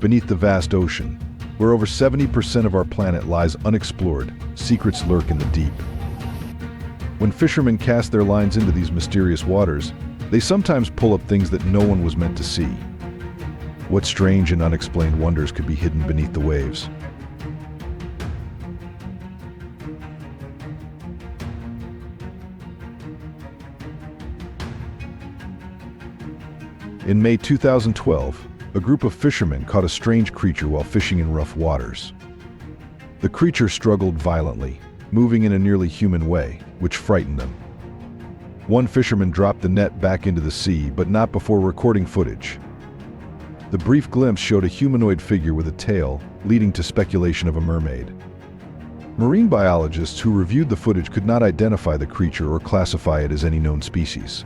Beneath the vast ocean, where over 70% of our planet lies unexplored, secrets lurk in the deep. When fishermen cast their lines into these mysterious waters, they sometimes pull up things that no one was meant to see. What strange and unexplained wonders could be hidden beneath the waves? In May 2012, a group of fishermen caught a strange creature while fishing in rough waters. The creature struggled violently, moving in a nearly human way, which frightened them. One fisherman dropped the net back into the sea, but not before recording footage. The brief glimpse showed a humanoid figure with a tail, leading to speculation of a mermaid. Marine biologists who reviewed the footage could not identify the creature or classify it as any known species.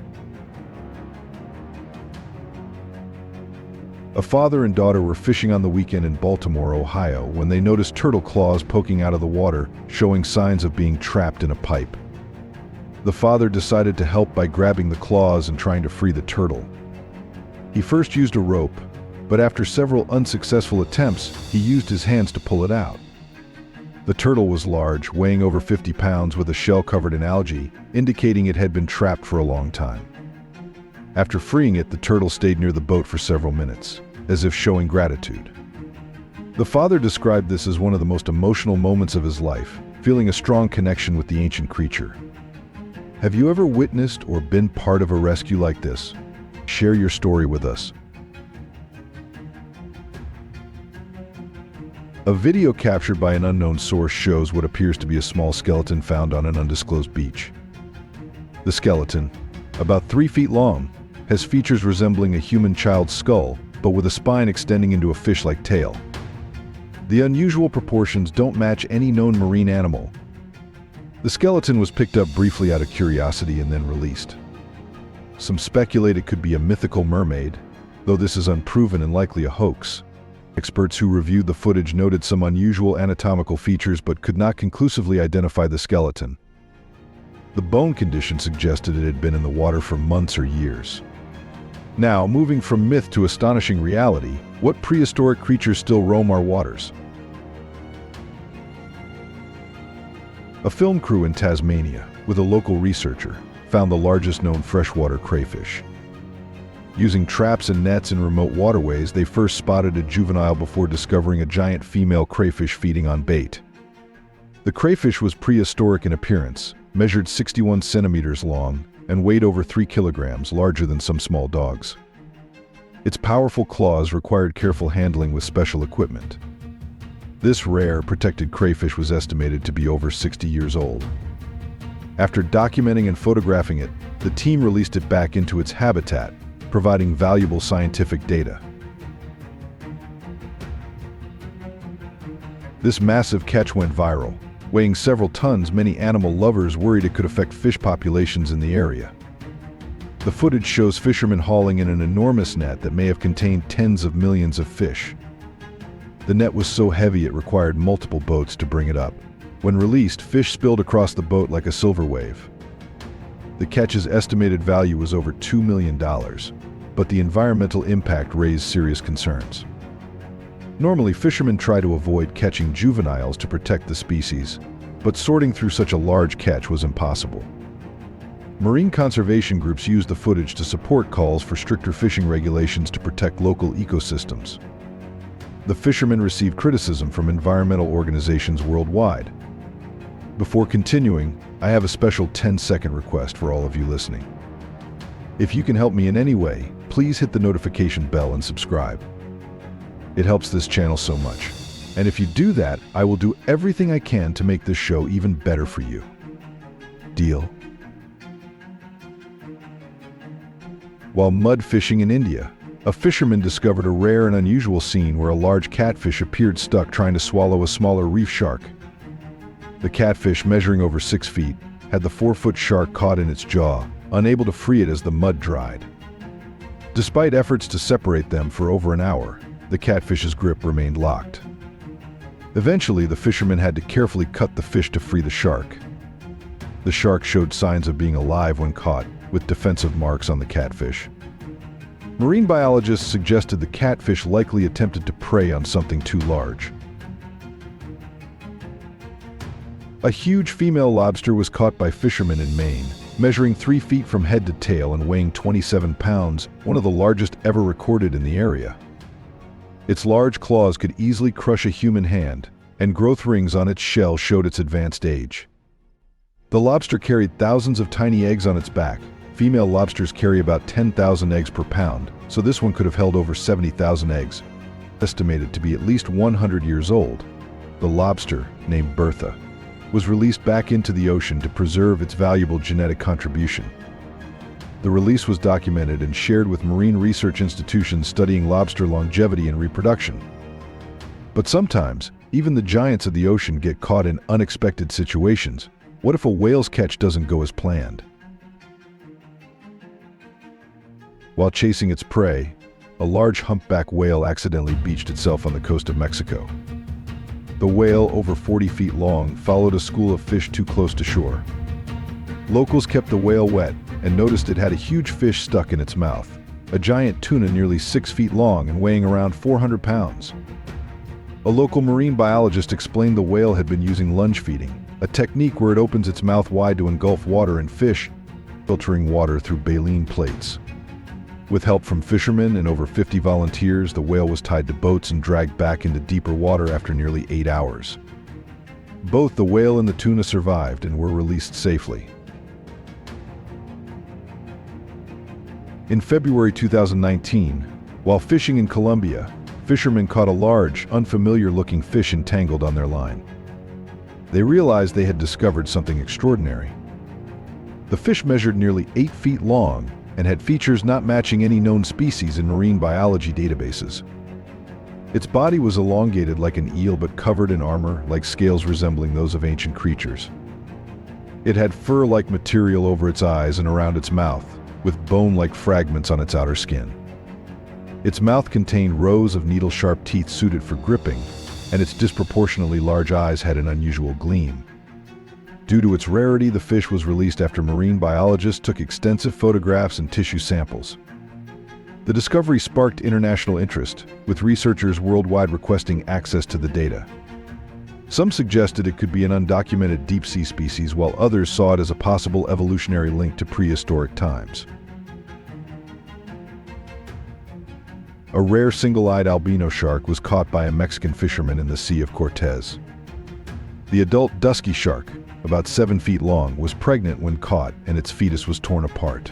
A father and daughter were fishing on the weekend in Baltimore, Ohio, when they noticed turtle claws poking out of the water, showing signs of being trapped in a pipe. The father decided to help by grabbing the claws and trying to free the turtle. He first used a rope, but after several unsuccessful attempts, he used his hands to pull it out. The turtle was large, weighing over 50 pounds with a shell covered in algae, indicating it had been trapped for a long time. After freeing it, the turtle stayed near the boat for several minutes, as if showing gratitude. The father described this as one of the most emotional moments of his life, feeling a strong connection with the ancient creature. Have you ever witnessed or been part of a rescue like this? Share your story with us. A video captured by an unknown source shows what appears to be a small skeleton found on an undisclosed beach. The skeleton, about 3 feet long, has features resembling a human child's skull, but with a spine extending into a fish-like tail. The unusual proportions don't match any known marine animal. The skeleton was picked up briefly out of curiosity and then released. Some speculate it could be a mythical mermaid, though this is unproven and likely a hoax. Experts who reviewed the footage noted some unusual anatomical features but could not conclusively identify the skeleton. The bone condition suggested it had been in the water for months or years. Now, moving from myth to astonishing reality, what prehistoric creatures still roam our waters? A film crew in Tasmania, with a local researcher, found the largest known freshwater crayfish. Using traps and nets in remote waterways, they first spotted a juvenile before discovering a giant female crayfish feeding on bait. The crayfish was prehistoric in appearance, measured 61 centimeters long, and weighed over 3 kilograms, larger than some small dogs. Its powerful claws required careful handling with special equipment. This rare, protected crayfish was estimated to be over 60 years old. After documenting and photographing it, the team released it back into its habitat, providing valuable scientific data. This massive catch went viral. Weighing several tons, many animal lovers worried it could affect fish populations in the area. The footage shows fishermen hauling in an enormous net that may have contained tens of millions of fish. The net was so heavy it required multiple boats to bring it up. When released, fish spilled across the boat like a silver wave. The catch's estimated value was over $2 million, but the environmental impact raised serious concerns. Normally, fishermen try to avoid catching juveniles to protect the species, but sorting through such a large catch was impossible. Marine conservation groups used the footage to support calls for stricter fishing regulations to protect local ecosystems. The fishermen received criticism from environmental organizations worldwide. Before continuing, I have a special 10-second request for all of you listening. If you can help me in any way, please hit the notification bell and subscribe. It helps this channel so much. And if you do that, I will do everything I can to make this show even better for you. Deal? While mud fishing in India, a fisherman discovered a rare and unusual scene where a large catfish appeared stuck trying to swallow a smaller reef shark. The catfish, measuring over 6 feet, had the 4-foot shark caught in its jaw, unable to free it as the mud dried. Despite efforts to separate them for over an hour, the catfish's grip remained locked. Eventually, the fisherman had to carefully cut the fish to free the shark. The shark showed signs of being alive when caught, with defensive marks on the catfish. Marine biologists suggested the catfish likely attempted to prey on something too large. A huge female lobster was caught by fishermen in Maine, measuring 3 feet from head to tail and weighing 27 pounds, one of the largest ever recorded in the area. Its large claws could easily crush a human hand, and growth rings on its shell showed its advanced age. The lobster carried thousands of tiny eggs on its back. Female lobsters carry about 10,000 eggs per pound, so this one could have held over 70,000 eggs, estimated to be at least 100 years old. The lobster, named Bertha, was released back into the ocean to preserve its valuable genetic contribution. The release was documented and shared with marine research institutions studying lobster longevity and reproduction. But sometimes, even the giants of the ocean get caught in unexpected situations. What if a whale's catch doesn't go as planned? While chasing its prey, a large humpback whale accidentally beached itself on the coast of Mexico. The whale, over 40 feet long, followed a school of fish too close to shore. Locals kept the whale wet and noticed it had a huge fish stuck in its mouth, a giant tuna nearly 6 feet long and weighing around 400 pounds. A local marine biologist explained the whale had been using lunge feeding, a technique where it opens its mouth wide to engulf water and fish, filtering water through baleen plates. With help from fishermen and over 50 volunteers, the whale was tied to boats and dragged back into deeper water after nearly 8 hours. Both the whale and the tuna survived and were released safely. In February 2019, while fishing in Colombia, fishermen caught a large, unfamiliar-looking fish entangled on their line. They realized they had discovered something extraordinary. The fish measured nearly 8 feet long and had features not matching any known species in marine biology databases. Its body was elongated like an eel but covered in armor, like scales resembling those of ancient creatures. It had fur-like material over its eyes and around its mouth, with bone-like fragments on its outer skin. Its mouth contained rows of needle-sharp teeth suited for gripping, and its disproportionately large eyes had an unusual gleam. Due to its rarity, the fish was released after marine biologists took extensive photographs and tissue samples. The discovery sparked international interest, with researchers worldwide requesting access to the data. Some suggested it could be an undocumented deep-sea species, while others saw it as a possible evolutionary link to prehistoric times. A rare single-eyed albino shark was caught by a Mexican fisherman in the Sea of Cortez. The adult dusky shark, about 7 feet long, was pregnant when caught, and its fetus was torn apart.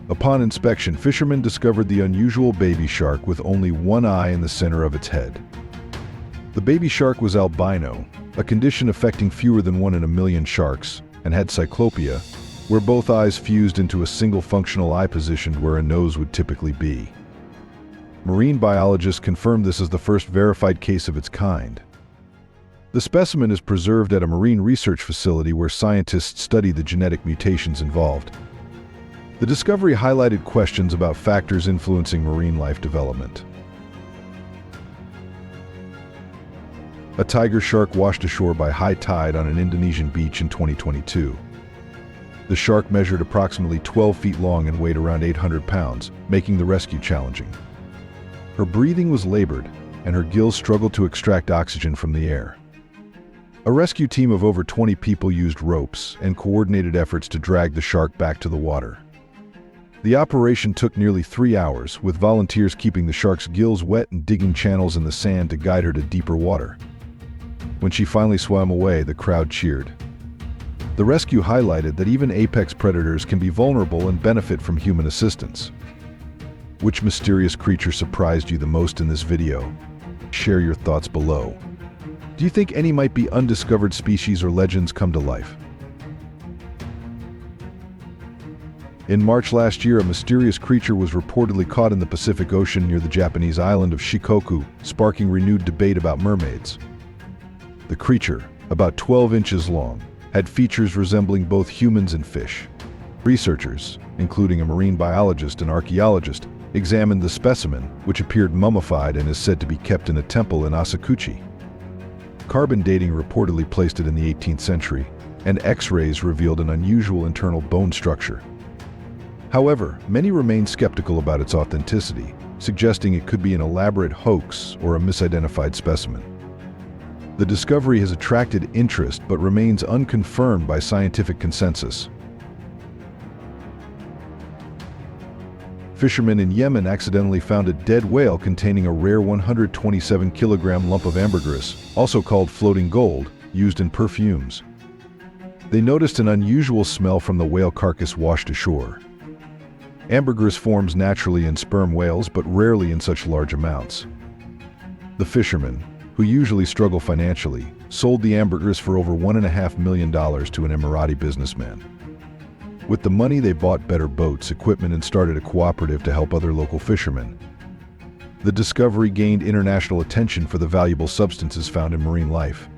Upon inspection, fishermen discovered the unusual baby shark with only one eye in the center of its head. The baby shark was albino, a condition affecting fewer than 1 in a million sharks, and had cyclopia, where both eyes fused into a single functional eye positioned where a nose would typically be. Marine biologists confirmed this as the first verified case of its kind. The specimen is preserved at a marine research facility where scientists study the genetic mutations involved. The discovery highlighted questions about factors influencing marine life development. A tiger shark washed ashore by high tide on an Indonesian beach in 2022. The shark measured approximately 12 feet long and weighed around 800 pounds, making the rescue challenging. Her breathing was labored, and her gills struggled to extract oxygen from the air. A rescue team of over 20 people used ropes and coordinated efforts to drag the shark back to the water. The operation took nearly 3 hours, with volunteers keeping the shark's gills wet and digging channels in the sand to guide her to deeper water. When she finally swam away, the crowd cheered. The rescue highlighted that even apex predators can be vulnerable and benefit from human assistance. Which mysterious creature surprised you the most in this video? Share your thoughts below. Do you think any might be undiscovered species or legends come to life? In March last year, a mysterious creature was reportedly caught in the Pacific Ocean near the Japanese island of Shikoku, sparking renewed debate about mermaids. The creature, about 12 inches long, had features resembling both humans and fish. Researchers, including a marine biologist and archaeologist, examined the specimen, which appeared mummified and is said to be kept in a temple in Asakuchi. Carbon dating reportedly placed it in the 18th century, and X-rays revealed an unusual internal bone structure. However, many remain skeptical about its authenticity, suggesting it could be an elaborate hoax or a misidentified specimen. The discovery has attracted interest but remains unconfirmed by scientific consensus. Fishermen in Yemen accidentally found a dead whale containing a rare 127-kilogram lump of ambergris, also called floating gold, used in perfumes. They noticed an unusual smell from the whale carcass washed ashore. Ambergris forms naturally in sperm whales but rarely in such large amounts. The fishermen, who usually struggle financially, sold the ambergris for over $1.5 million to an Emirati businessman. With the money, they bought better boats, equipment, and started a cooperative to help other local fishermen. The discovery gained international attention for the valuable substances found in marine life.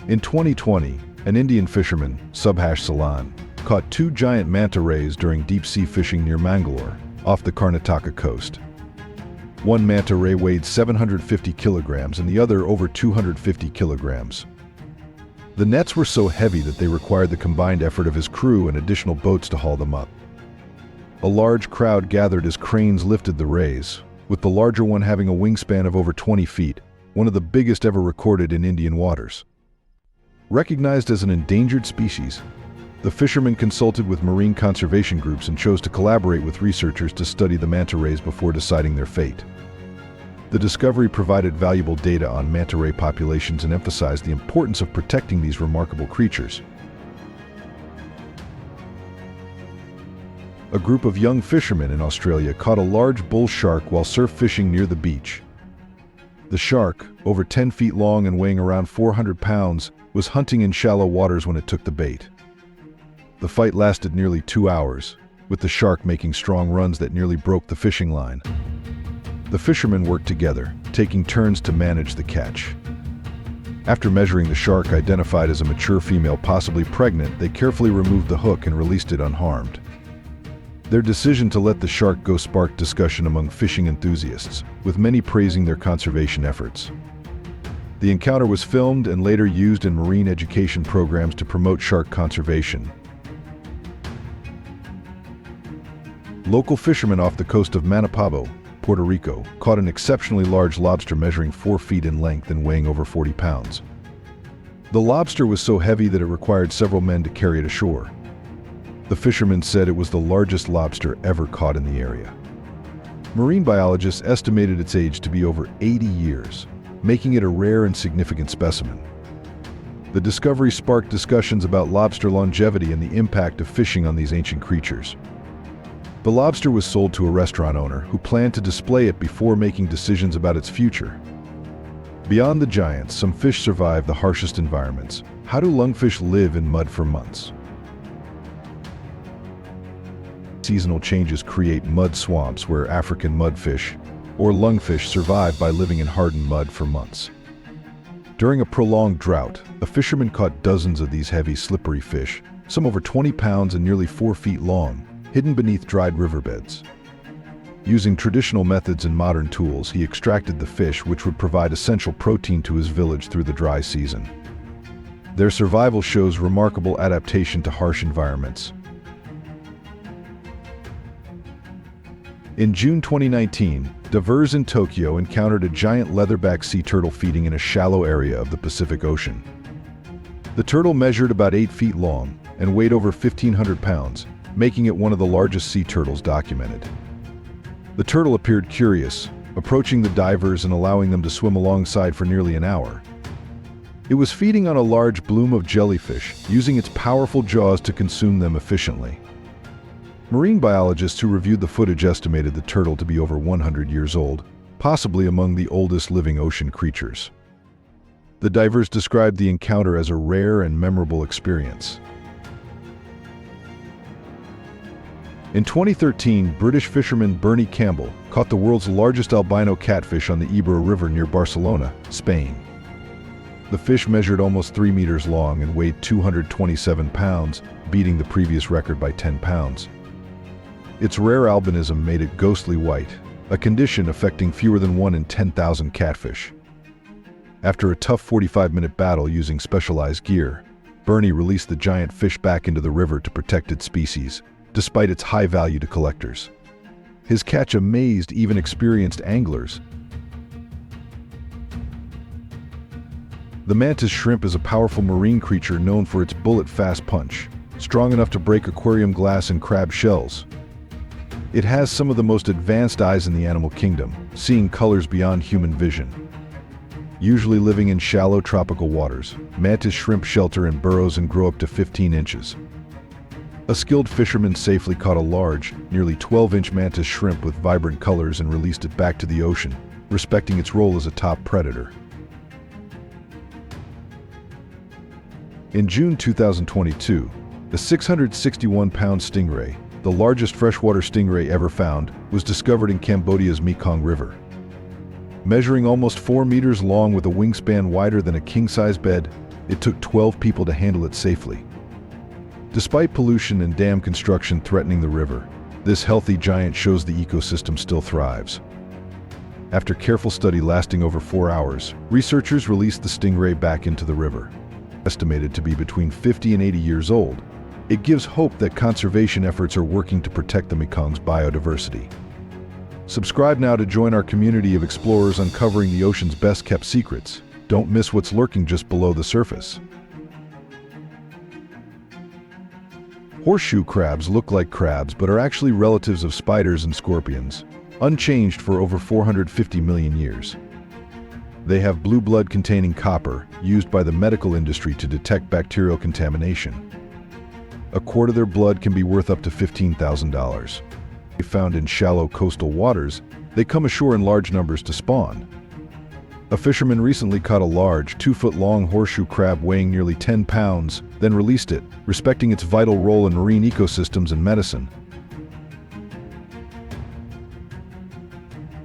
In 2020, an Indian fisherman, Subhash Salan, caught 2 giant manta rays during deep-sea fishing near Mangalore, off the Karnataka coast. One manta ray weighed 750 kilograms and the other over 250 kilograms. The nets were so heavy that they required the combined effort of his crew and additional boats to haul them up. A large crowd gathered as cranes lifted the rays, with the larger one having a wingspan of over 20 feet, one of the biggest ever recorded in Indian waters. Recognized as an endangered species, the fishermen consulted with marine conservation groups and chose to collaborate with researchers to study the manta rays before deciding their fate. The discovery provided valuable data on manta ray populations and emphasized the importance of protecting these remarkable creatures. A group of young fishermen in Australia caught a large bull shark while surf fishing near the beach. The shark, over 10 feet long and weighing around 400 pounds, was hunting in shallow waters when it took the bait. The fight lasted nearly 2 hours, with the shark making strong runs that nearly broke the fishing line. The fishermen worked together, taking turns to manage the catch. After measuring the shark identified as a mature female, possibly pregnant, they carefully removed the hook and released it unharmed. Their decision to let the shark go sparked discussion among fishing enthusiasts, with many praising their conservation efforts. The encounter was filmed and later used in marine education programs to promote shark conservation. Local fishermen off the coast of Manapabo, Puerto Rico, caught an exceptionally large lobster measuring 4 feet in length and weighing over 40 pounds. The lobster was so heavy that it required several men to carry it ashore. The fishermen said it was the largest lobster ever caught in the area. Marine biologists estimated its age to be over 80 years, making it a rare and significant specimen. The discovery sparked discussions about lobster longevity and the impact of fishing on these ancient creatures. The lobster was sold to a restaurant owner who planned to display it before making decisions about its future. Beyond the giants, some fish survive the harshest environments. How do lungfish live in mud for months? Seasonal changes create mud swamps where African mudfish, or lungfish, survive by living in hardened mud for months. During a prolonged drought, a fisherman caught dozens of these heavy, slippery fish, some over 20 pounds and nearly 4 feet long, hidden beneath dried riverbeds. Using traditional methods and modern tools, he extracted the fish, which would provide essential protein to his village through the dry season. Their survival shows remarkable adaptation to harsh environments. In June 2019, divers in Tokyo encountered a giant leatherback sea turtle feeding in a shallow area of the Pacific Ocean. The turtle measured about 8 feet long and weighed over 1,500 pounds, making it one of the largest sea turtles documented. The turtle appeared curious, approaching the divers and allowing them to swim alongside for nearly an hour. It was feeding on a large bloom of jellyfish, using its powerful jaws to consume them efficiently. Marine biologists who reviewed the footage estimated the turtle to be over 100 years old, possibly among the oldest living ocean creatures. The divers described the encounter as a rare and memorable experience. In 2013, British fisherman Bernie Campbell caught the world's largest albino catfish on the Ebro River near Barcelona, Spain. The fish measured almost 3 meters long and weighed 227 pounds, beating the previous record by 10 pounds. Its rare albinism made it ghostly white, a condition affecting fewer than 1 in 10,000 catfish. After a tough 45-minute battle using specialized gear, Bernie released the giant fish back into the river to protect its species, despite its high value to collectors. His catch amazed even experienced anglers. The mantis shrimp is a powerful marine creature known for its bullet-fast punch, strong enough to break aquarium glass and crab shells. It has some of the most advanced eyes in the animal kingdom, seeing colors beyond human vision. Usually living in shallow tropical waters, mantis shrimp shelter in burrows and grow up to 15 inches. A skilled fisherman safely caught a large, nearly 12-inch mantis shrimp with vibrant colors and released it back to the ocean, respecting its role as a top predator. In June 2022, a 661-pound stingray, the largest freshwater stingray ever found, was discovered in Cambodia's Mekong River. Measuring almost 4 meters long with a wingspan wider than a king-size bed, it took 12 people to handle it safely. Despite pollution and dam construction threatening the river, this healthy giant shows the ecosystem still thrives. After careful study lasting over 4 hours, researchers released the stingray back into the river. Estimated to be between 50 and 80 years old, it gives hope that conservation efforts are working to protect the Mekong's biodiversity. Subscribe now to join our community of explorers uncovering the ocean's best-kept secrets. Don't miss what's lurking just below the surface. Horseshoe crabs look like crabs but are actually relatives of spiders and scorpions, unchanged for over 450 million years. They have blue blood containing copper, used by the medical industry to detect bacterial contamination. A quart of their blood can be worth up to $15,000. Found in shallow coastal waters, they come ashore in large numbers to spawn. A fisherman recently caught a large, 2-foot-long horseshoe crab weighing nearly 10 pounds, then released it, respecting its vital role in marine ecosystems and medicine.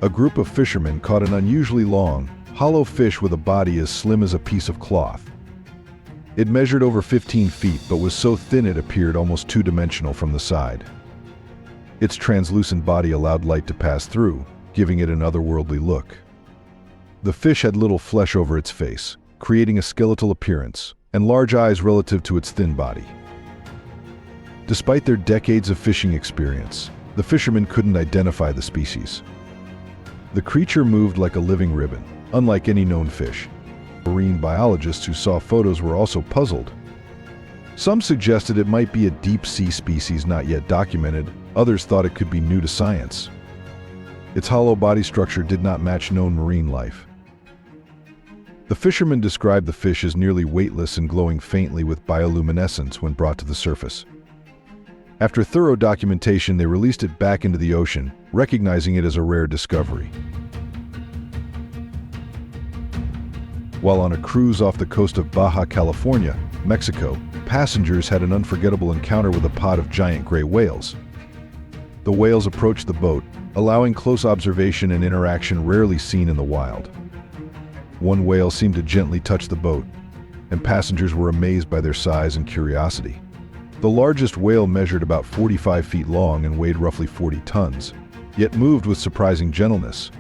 A group of fishermen caught an unusually long, hollow fish with a body as slim as a piece of cloth. It measured over 15 feet but was so thin it appeared almost two-dimensional from the side. Its translucent body allowed light to pass through, giving it an otherworldly look. The fish had little flesh over its face, creating a skeletal appearance, and large eyes relative to its thin body. Despite their decades of fishing experience, the fishermen couldn't identify the species. The creature moved like a living ribbon, unlike any known fish. Marine biologists who saw photos were also puzzled. Some suggested it might be a deep-sea species not yet documented, others thought it could be new to science. Its hollow body structure did not match known marine life. The fishermen described the fish as nearly weightless and glowing faintly with bioluminescence when brought to the surface. After thorough documentation, they released it back into the ocean, recognizing it as a rare discovery. While on a cruise off the coast of Baja California, Mexico, passengers had an unforgettable encounter with a pod of giant gray whales. The whales approached the boat, allowing close observation and interaction rarely seen in the wild. One whale seemed to gently touch the boat, and passengers were amazed by their size and curiosity. The largest whale measured about 45 feet long and weighed roughly 40 tons, yet moved with surprising gentleness.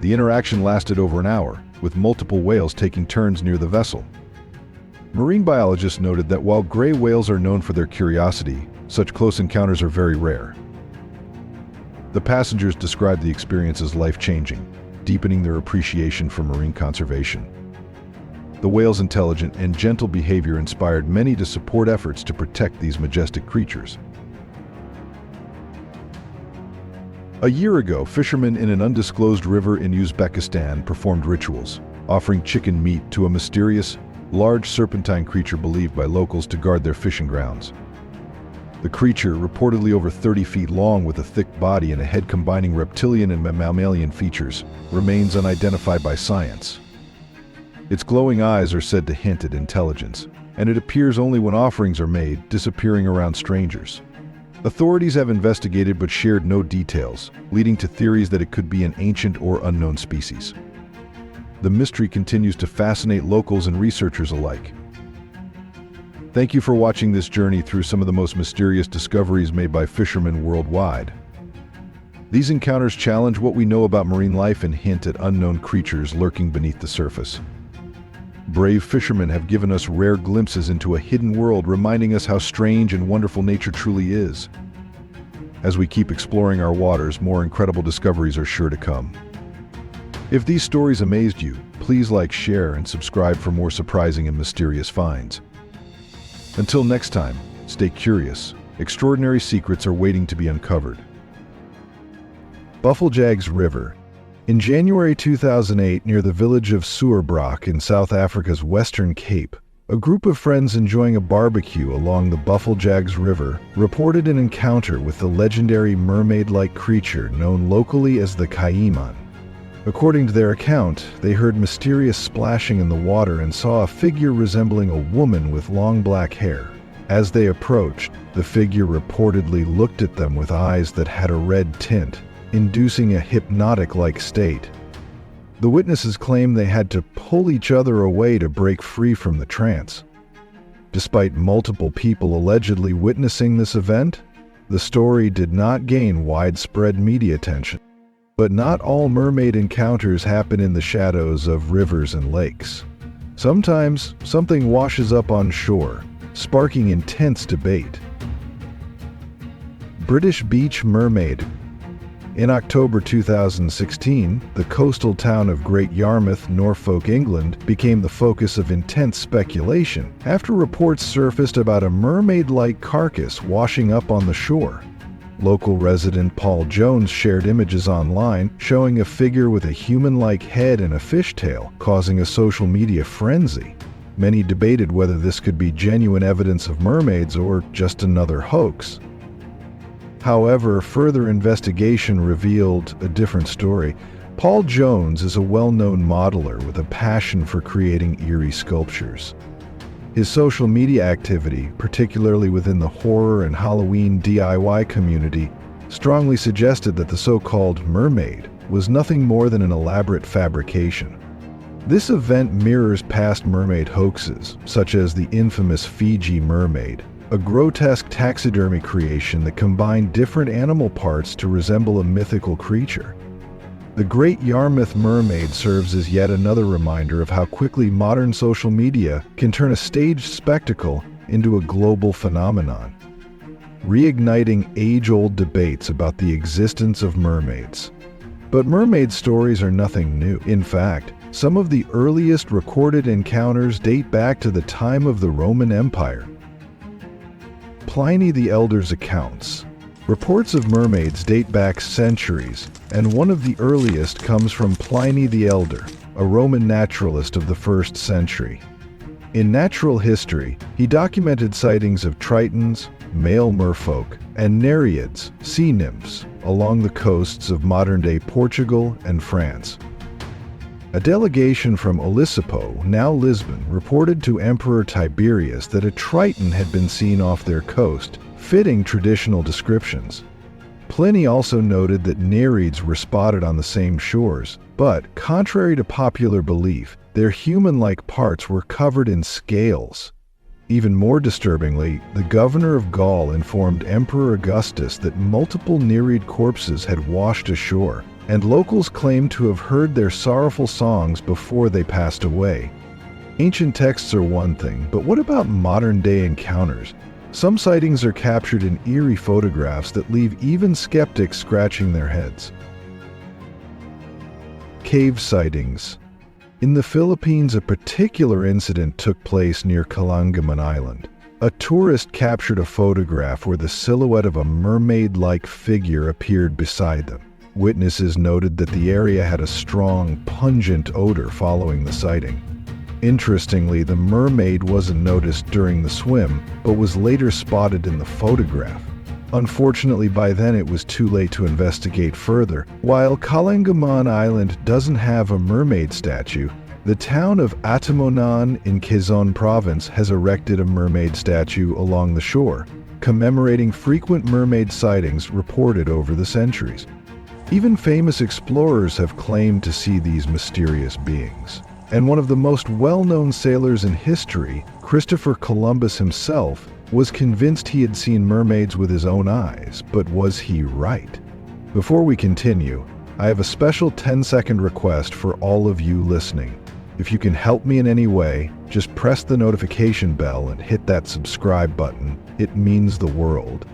The interaction lasted over an hour, with multiple whales taking turns near the vessel. Marine biologists noted that while gray whales are known for their curiosity, such close encounters are very rare. The passengers described the experience as life-changing, deepening their appreciation for marine conservation. The whale's intelligent and gentle behavior inspired many to support efforts to protect these majestic creatures. A year ago, fishermen in an undisclosed river in Uzbekistan performed rituals, offering chicken meat to a mysterious, large serpentine creature believed by locals to guard their fishing grounds. The creature, reportedly over 30 feet long with a thick body and a head combining reptilian and mammalian features, remains unidentified by science. Its glowing eyes are said to hint at intelligence, and it appears only when offerings are made, disappearing around strangers. Authorities have investigated but shared no details, leading to theories that it could be an ancient or unknown species. The mystery continues to fascinate locals and researchers alike. Thank you for watching this journey through some of the most mysterious discoveries made by fishermen worldwide. These encounters challenge what we know about marine life and hint at unknown creatures lurking beneath the surface. brave fishermen have given us rare glimpses into a hidden world, reminding us how strange and wonderful nature truly is. As we keep exploring our waters, more incredible discoveries are sure to come. If these stories amazed you, please like, share, and subscribe for more surprising and mysterious finds. Until next time, stay curious. Extraordinary secrets are waiting to be uncovered. Buffelsjags River. In January 2008, near the village of Suerbroek in South Africa's Western Cape, a group of friends enjoying a barbecue along the Buffelsjags River reported an encounter with the legendary mermaid-like creature known locally as the Caiman. According to their account, they heard mysterious splashing in the water and saw a figure resembling a woman with long black hair. As they approached, the figure reportedly looked at them with eyes that had a red tint, inducing a hypnotic-like state. The witnesses claimed they had to pull each other away to break free from the trance. Despite multiple people allegedly witnessing this event, the story did not gain widespread media attention. But not all mermaid encounters happen in the shadows of rivers and lakes. Sometimes, something washes up on shore, sparking intense debate. British Beach Mermaid. In October 2016, the coastal town of Great Yarmouth, Norfolk, England, became the focus of intense speculation after reports surfaced about a mermaid-like carcass washing up on the shore. Local resident Paul Jones shared images online showing a figure with a human-like head and a fishtail, causing a social media frenzy. Many debated whether this could be genuine evidence of mermaids or just another hoax. However, further investigation revealed a different story. Paul Jones is a well-known modeler with a passion for creating eerie sculptures. His social media activity, particularly within the horror and Halloween DIY community, strongly suggested that the so-called mermaid was nothing more than an elaborate fabrication. This event mirrors past mermaid hoaxes, such as the infamous Fiji mermaid, a grotesque taxidermy creation that combined different animal parts to resemble a mythical creature. The Great Yarmouth Mermaid serves as yet another reminder of how quickly modern social media can turn a staged spectacle into a global phenomenon, reigniting age-old debates about the existence of mermaids. But mermaid stories are nothing new. In fact, some of the earliest recorded encounters date back to the time of the Roman Empire. Pliny the Elder's accounts. Reports of mermaids date back centuries, and one of the earliest comes from Pliny the Elder, a Roman naturalist of the 1st century. In natural history, he documented sightings of tritons, male merfolk, and nereids, sea nymphs, along the coasts of modern-day Portugal and France. A delegation from Olisipo, now Lisbon, reported to Emperor Tiberius that a triton had been seen off their coast, fitting traditional descriptions. Pliny also noted that nereids were spotted on the same shores, but, contrary to popular belief, their human-like parts were covered in scales. Even more disturbingly, the governor of Gaul informed Emperor Augustus that multiple nereid corpses had washed ashore, and locals claimed to have heard their sorrowful songs before they passed away. Ancient texts are one thing, but what about modern-day encounters? Some sightings are captured in eerie photographs that leave even skeptics scratching their heads. Cave sightings. In the Philippines, a particular incident took place near Calangaman Island. A tourist captured a photograph where the silhouette of a mermaid-like figure appeared beside them. Witnesses noted that the area had a strong, pungent odor following the sighting. Interestingly, the mermaid wasn't noticed during the swim, but was later spotted in the photograph. Unfortunately, by then it was too late to investigate further. While Calangaman Island doesn't have a mermaid statue, the town of Atimonan in Quezon Province has erected a mermaid statue along the shore, commemorating frequent mermaid sightings reported over the centuries. Even famous explorers have claimed to see these mysterious beings. And one of the most well-known sailors in history, Christopher Columbus himself, was convinced he had seen mermaids with his own eyes, but was he right? Before we continue, I have a special 10-second request for all of you listening. If you can help me in any way, just press the notification bell and hit that subscribe button. It means the world.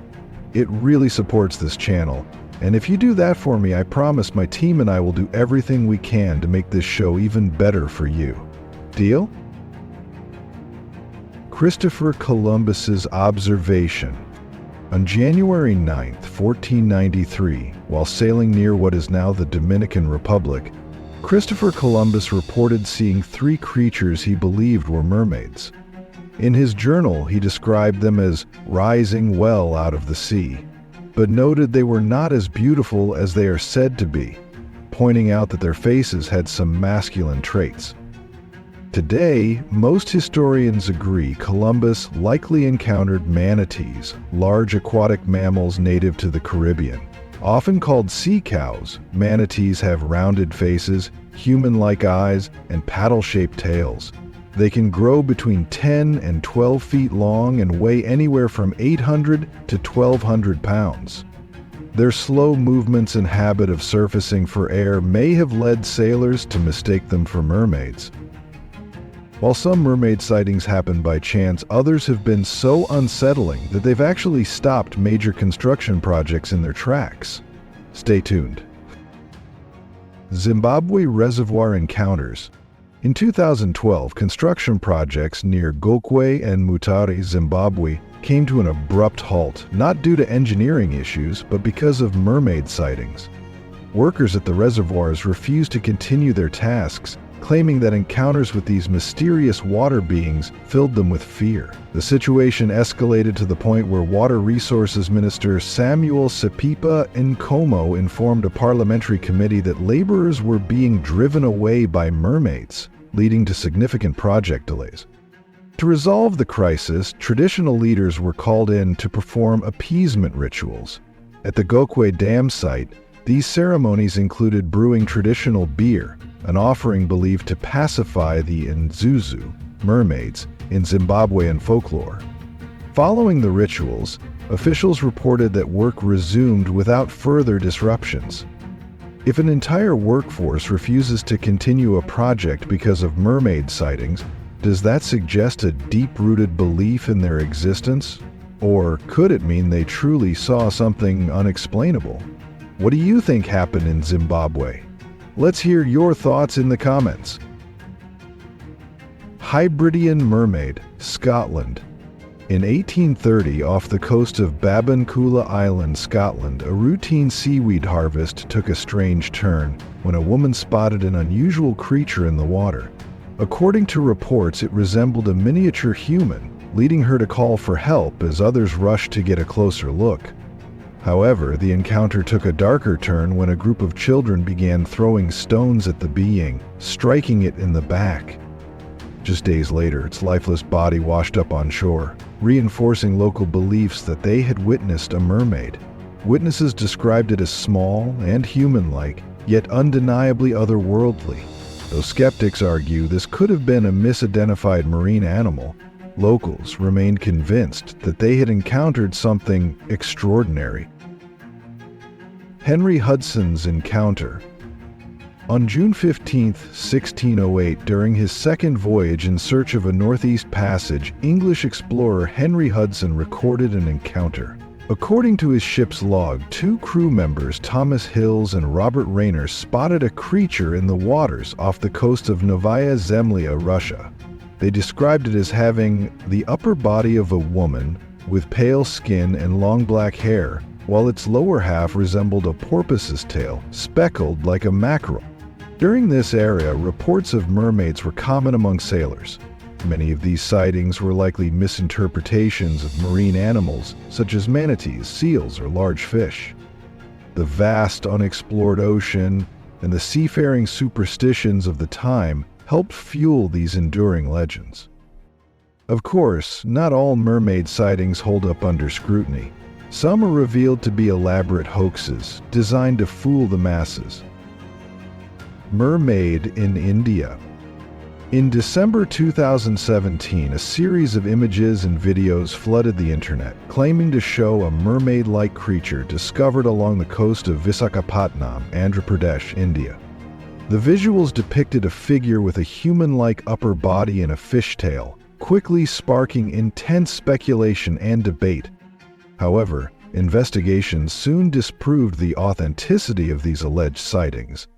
It really supports this channel. And if you do that for me, I promise my team and I will do everything we can to make this show even better for you. Deal? Christopher Columbus's observation. On January 9, 1493, while sailing near what is now the Dominican Republic, Christopher Columbus reported seeing 3 creatures he believed were mermaids. In his journal, he described them as rising well out of the sea, but noted they were not as beautiful as they are said to be, pointing out that their faces had some masculine traits. Today, most historians agree Columbus likely encountered manatees, large aquatic mammals native to the Caribbean. Often called sea cows, manatees have rounded faces, human-like eyes, and paddle-shaped tails. They can grow between 10 and 12 feet long and weigh anywhere from 800 to 1,200 pounds. Their slow movements and habit of surfacing for air may have led sailors to mistake them for mermaids. While some mermaid sightings happen by chance, others have been so unsettling that they've actually stopped major construction projects in their tracks. Stay tuned. Zimbabwe Reservoir Encounters. In 2012, construction projects near Gokwe and Mutare, Zimbabwe, came to an abrupt halt, not due to engineering issues, but because of mermaid sightings. Workers at the reservoirs refused to continue their tasks, claiming that encounters with these mysterious water beings filled them with fear. The situation escalated to the point where Water Resources Minister Samuel Sipipa Nkomo informed a parliamentary committee that laborers were being driven away by mermaids, leading to significant project delays. To resolve the crisis, traditional leaders were called in to perform appeasement rituals. At the Gokwe Dam site, these ceremonies included brewing traditional beer, an offering believed to pacify the Nzuzu, mermaids, in Zimbabwean folklore. Following the rituals, officials reported that work resumed without further disruptions. If an entire workforce refuses to continue a project because of mermaid sightings, does that suggest a deep-rooted belief in their existence? Or could it mean they truly saw something unexplainable? What do you think happened in Zimbabwe? Let's hear your thoughts in the comments. Hebridean Mermaid, Scotland. In 1830, off the coast of Babancula Island, Scotland, a routine seaweed harvest took a strange turn when a woman spotted an unusual creature in the water. According to reports, it resembled a miniature human, leading her to call for help as others rushed to get a closer look. However, the encounter took a darker turn when a group of children began throwing stones at the being, striking it in the back. Just days later, its lifeless body washed up on shore, reinforcing local beliefs that they had witnessed a mermaid. Witnesses described it as small and human-like, yet undeniably otherworldly. Though skeptics argue this could have been a misidentified marine animal, locals remained convinced that they had encountered something extraordinary. Henry Hudson's encounter. On June 15, 1608, during his second voyage in search of a Northeast Passage, English explorer Henry Hudson recorded an encounter. According to his ship's log, 2 crew members, Thomas Hills and Robert Rayner, spotted a creature in the waters off the coast of Novaya Zemlya, Russia. They described it as having the upper body of a woman with pale skin and long black hair, while its lower half resembled a porpoise's tail, speckled like a mackerel. During this era, reports of mermaids were common among sailors. Many of these sightings were likely misinterpretations of marine animals, such as manatees, seals, or large fish. The vast unexplored ocean and the seafaring superstitions of the time helped fuel these enduring legends. Of course, not all mermaid sightings hold up under scrutiny. Some are revealed to be elaborate hoaxes designed to fool the masses. Mermaid in India. In December 2017, a series of images and videos flooded the internet, claiming to show a mermaid-like creature discovered along the coast of Visakhapatnam, Andhra Pradesh, India. The visuals depicted a figure with a human-like upper body and a fishtail, quickly sparking intense speculation and debate. However, investigations soon disproved the authenticity of these alleged sightings.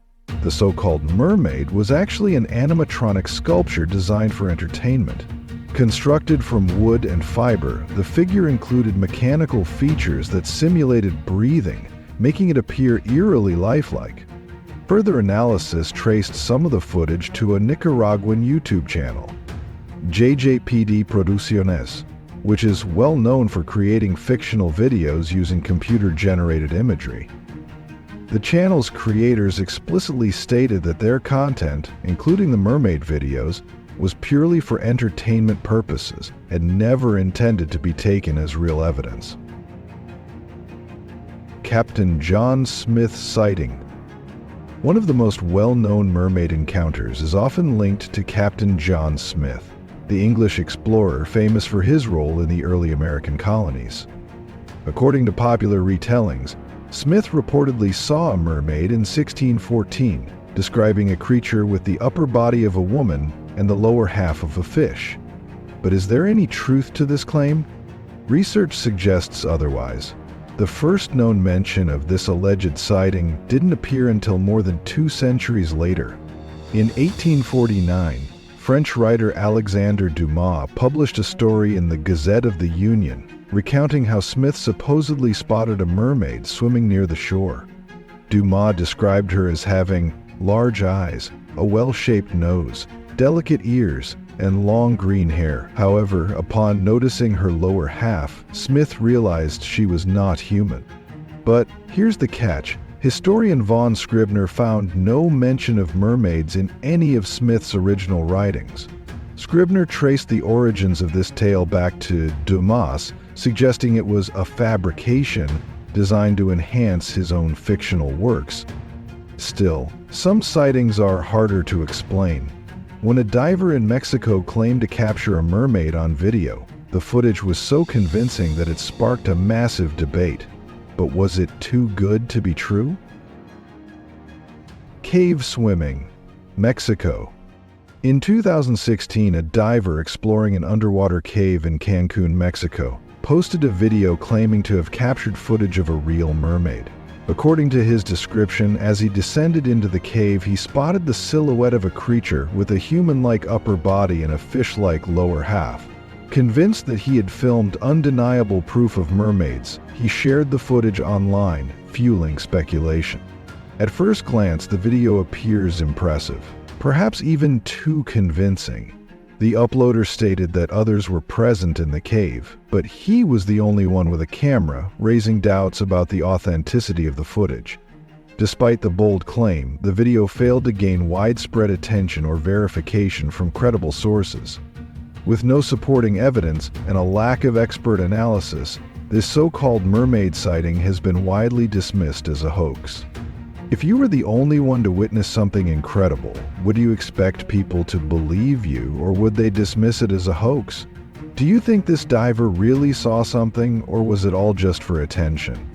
The so-called mermaid was actually an animatronic sculpture designed for entertainment. Constructed from wood and fiber, the figure included mechanical features that simulated breathing, making it appear eerily lifelike. Further analysis traced some of the footage to a Nicaraguan YouTube channel, JJPD Producciones, which is well known for creating fictional videos using computer-generated imagery. The channel's creators explicitly stated that their content, including the mermaid videos, was purely for entertainment purposes and never intended to be taken as real evidence. Captain John Smith sighting. One of the most well-known mermaid encounters is often linked to Captain John Smith, the English explorer famous for his role in the early American colonies. According to popular retellings, Smith reportedly saw a mermaid in 1614, describing a creature with the upper body of a woman and the lower half of a fish. But is there any truth to this claim? Research suggests otherwise. The first known mention of this alleged sighting didn't appear until more than 2 centuries later. In 1849, French writer Alexandre Dumas published a story in the Gazette of the Union, recounting how Smith supposedly spotted a mermaid swimming near the shore. Dumas described her as having large eyes, a well-shaped nose, delicate ears, and long green hair. However, upon noticing her lower half, Smith realized she was not human. But here's the catch. Historian Von Scribner found no mention of mermaids in any of Smith's original writings. Scribner traced the origins of this tale back to Dumas, suggesting it was a fabrication designed to enhance his own fictional works. Still, some sightings are harder to explain. When a diver in Mexico claimed to capture a mermaid on video, the footage was so convincing that it sparked a massive debate. But was it too good to be true? Cave swimming, Mexico. In 2016, a diver exploring an underwater cave in Cancun, Mexico, posted a video claiming to have captured footage of a real mermaid. According to his description, as he descended into the cave, he spotted the silhouette of a creature with a human-like upper body and a fish-like lower half. Convinced that he had filmed undeniable proof of mermaids, he shared the footage online, fueling speculation. At first glance, the video appears impressive, perhaps even too convincing. The uploader stated that others were present in the cave, but he was the only one with a camera, raising doubts about the authenticity of the footage. Despite the bold claim, the video failed to gain widespread attention or verification from credible sources. With no supporting evidence and a lack of expert analysis, this so-called mermaid sighting has been widely dismissed as a hoax. If you were the only one to witness something incredible, would you expect people to believe you, or would they dismiss it as a hoax? Do you think this diver really saw something, or was it all just for attention?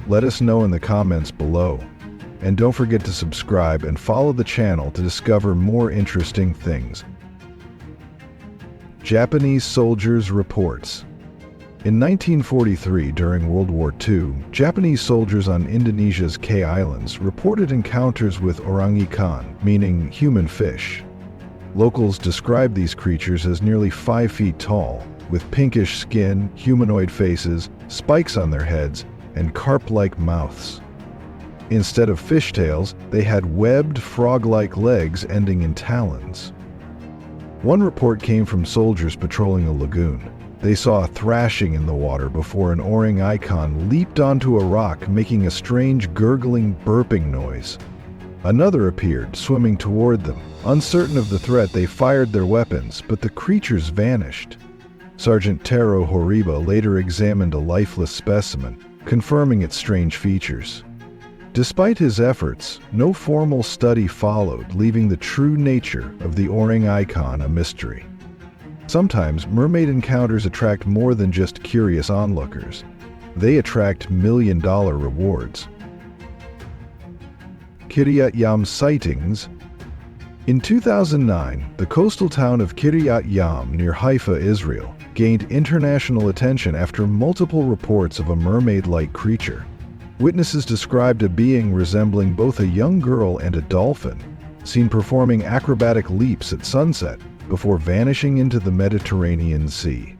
Let us know in the comments below. And don't forget to subscribe and follow the channel to discover more interesting things. Japanese soldiers reports. In 1943, during World War II, Japanese soldiers on Indonesia's K Islands reported encounters with orangutan, meaning human fish. Locals described these creatures as nearly 5 feet tall, with pinkish skin, humanoid faces, spikes on their heads, and carp-like mouths. Instead of fishtails, they had webbed, frog-like legs ending in talons. One report came from soldiers patrolling a lagoon. They saw a thrashing in the water before an orangutan leaped onto a rock, making a strange gurgling, burping noise. Another appeared, swimming toward them. Uncertain of the threat, they fired their weapons, but the creatures vanished. Sergeant Taro Horiba later examined a lifeless specimen, confirming its strange features. Despite his efforts, no formal study followed, leaving the true nature of the orangutan a mystery. Sometimes, mermaid encounters attract more than just curious onlookers. They attract million-dollar rewards. Kiryat Yam sightings. In 2009, the coastal town of Kiryat Yam near Haifa, Israel, gained international attention after multiple reports of a mermaid-like creature. Witnesses described a being resembling both a young girl and a dolphin, seen performing acrobatic leaps at sunset before vanishing into the Mediterranean Sea.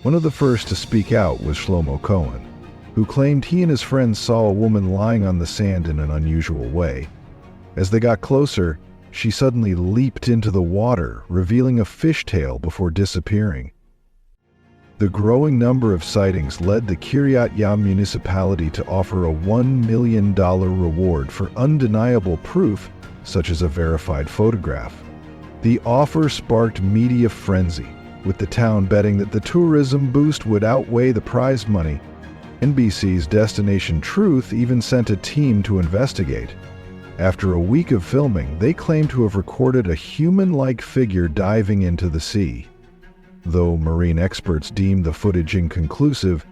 One of the first to speak out was Shlomo Cohen, who claimed he and his friends saw a woman lying on the sand in an unusual way. As they got closer, she suddenly leaped into the water, revealing a fishtail before disappearing. The growing number of sightings led the Kiryat Yam municipality to offer a $1 million reward for undeniable proof, such as a verified photograph. The offer sparked media frenzy, with the town betting that the tourism boost would outweigh the prize money. NBC's Destination Truth even sent a team to investigate. After a week of filming, they claimed to have recorded a human-like figure diving into the sea. Though marine experts deemed the footage inconclusive,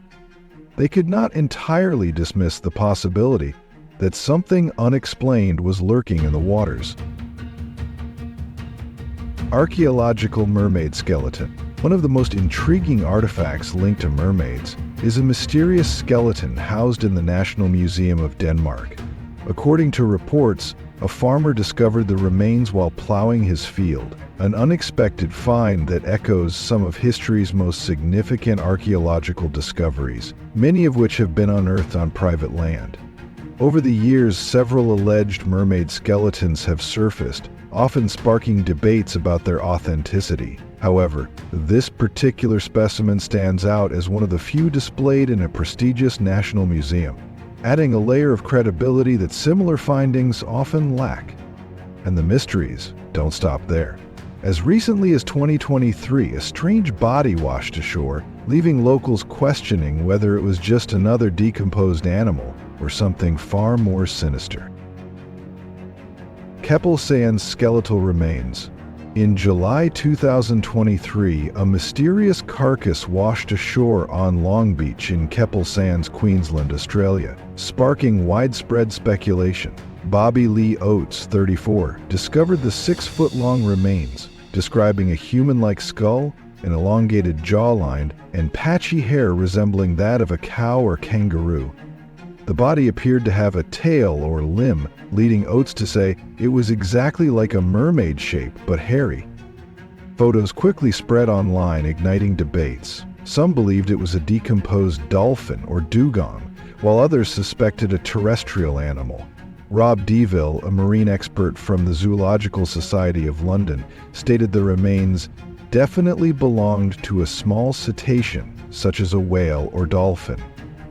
they could not entirely dismiss the possibility that something unexplained was lurking in the waters. Archaeological mermaid skeleton. One of the most intriguing artifacts linked to mermaids is a mysterious skeleton housed in the National Museum of Denmark. According to reports, a farmer discovered the remains while plowing his field, an unexpected find that echoes some of history's most significant archaeological discoveries, many of which have been unearthed on private land. Over the years, several alleged mermaid skeletons have surfaced, often sparking debates about their authenticity. However, this particular specimen stands out as one of the few displayed in a prestigious national museum, adding a layer of credibility that similar findings often lack. And the mysteries don't stop there. As recently as 2023, a strange body washed ashore, leaving locals questioning whether it was just another decomposed animal or something far more sinister. Keppel Sands skeletal remains. In July 2023, a mysterious carcass washed ashore on Long Beach in Keppel Sands, Queensland, Australia, sparking widespread speculation. Bobby Lee Oates, 34, discovered the 6-foot-long remains, describing a human-like skull, an elongated jawline, and patchy hair resembling that of a cow or kangaroo. The body appeared to have a tail or limb, leading Oates to say it was exactly like a mermaid shape, but hairy. Photos quickly spread online, igniting debates. Some believed it was a decomposed dolphin or dugong, while others suspected a terrestrial animal. Rob Deville, a marine expert from the Zoological Society of London, stated the remains definitely belonged to a small cetacean, such as a whale or dolphin.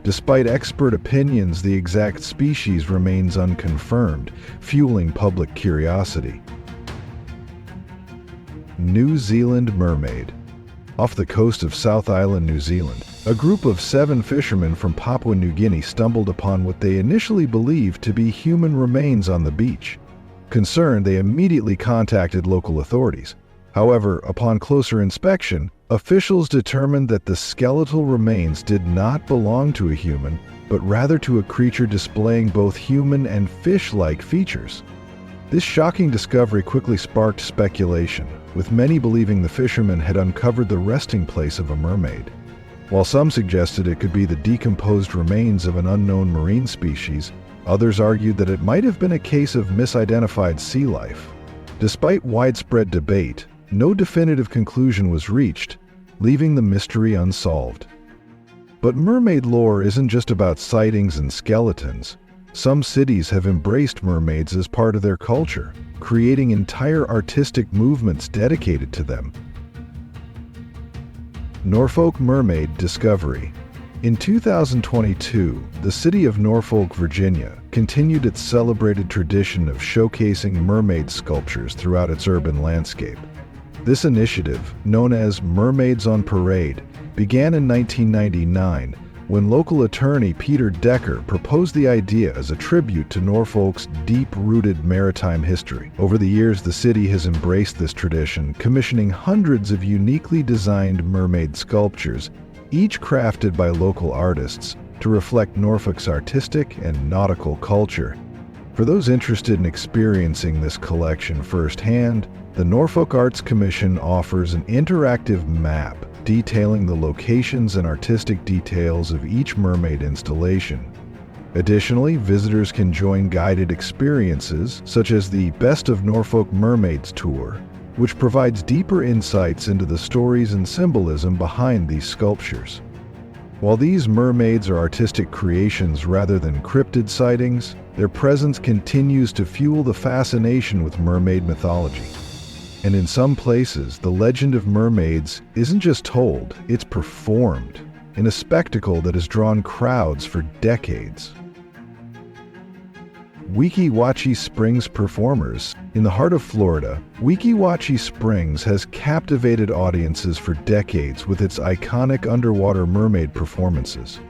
Despite expert opinions, the exact species remains unconfirmed, fueling public curiosity. New Zealand mermaid. Off the coast of South Island, New Zealand, a group of 7 fishermen from Papua New Guinea stumbled upon what they initially believed to be human remains on the beach. Concerned, they immediately contacted local authorities. However, upon closer inspection, officials determined that the skeletal remains did not belong to a human, but rather to a creature displaying both human and fish-like features. This shocking discovery quickly sparked speculation, with many believing the fishermen had uncovered the resting place of a mermaid. While some suggested it could be the decomposed remains of an unknown marine species, others argued that it might have been a case of misidentified sea life. Despite widespread debate, no definitive conclusion was reached, leaving the mystery unsolved. But mermaid lore isn't just about sightings and skeletons. Some cities have embraced mermaids as part of their culture, creating entire artistic movements dedicated to them. Norfolk Mermaid Discovery. In 2022, the city of Norfolk, Virginia, continued its celebrated tradition of showcasing mermaid sculptures throughout its urban landscape. This initiative, known as Mermaids on Parade, began in 1999 when local attorney Peter Decker proposed the idea as a tribute to Norfolk's deep-rooted maritime history. Over the years, the city has embraced this tradition, commissioning hundreds of uniquely designed mermaid sculptures, each crafted by local artists to reflect Norfolk's artistic and nautical culture. For those interested in experiencing this collection firsthand, the Norfolk Arts Commission offers an interactive map detailing the locations and artistic details of each mermaid installation. Additionally, visitors can join guided experiences such as the Best of Norfolk Mermaids tour, which provides deeper insights into the stories and symbolism behind these sculptures. While these mermaids are artistic creations rather than cryptid sightings, their presence continues to fuel the fascination with mermaid mythology. And in some places, the legend of mermaids isn't just told, it's performed in a spectacle that has drawn crowds for decades. Weeki Wachee Springs performers. In the heart of Florida, Weeki Wachee Springs has captivated audiences for decades with its iconic underwater mermaid performances.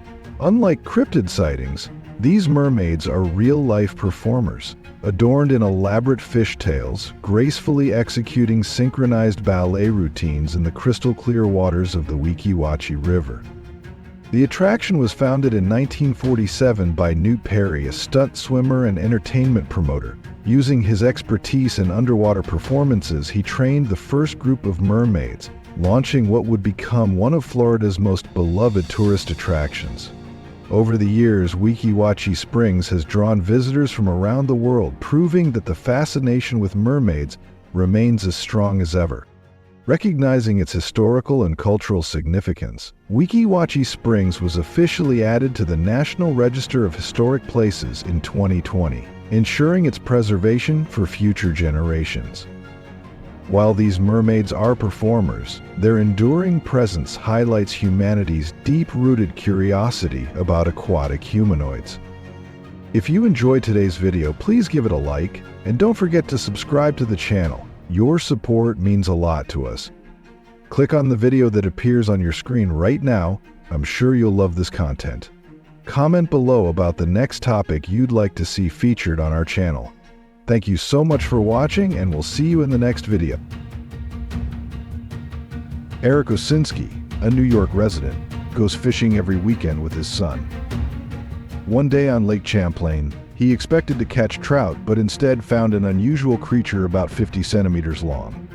Unlike cryptid sightings, these mermaids are real-life performers, adorned in elaborate fishtails, gracefully executing synchronized ballet routines in the crystal-clear waters of the Weeki Wachee River. The attraction was founded in 1947 by Newt Perry, a stunt swimmer and entertainment promoter. Using his expertise in underwater performances, he trained the first group of mermaids, launching what would become one of Florida's most beloved tourist attractions. Over the years, Weeki Wachee Springs has drawn visitors from around the world, proving that the fascination with mermaids remains as strong as ever. Recognizing its historical and cultural significance, Weeki Wachee Springs was officially added to the National Register of Historic Places in 2020, ensuring its preservation for future generations. While these mermaids are performers, their enduring presence highlights humanity's deep-rooted curiosity about aquatic humanoids. If you enjoyed today's video, please give it a like, and don't forget to subscribe to the channel. Your support means a lot to us. Click on the video that appears on your screen right now. I'm sure you'll love this content. Comment below about the next topic you'd like to see featured on our channel. Thank you so much for watching, and we'll see you in the next video. Eric Osinski, a New York resident, goes fishing every weekend with his son. One day on Lake Champlain, he expected to catch trout, but instead found an unusual creature about 50 centimeters long.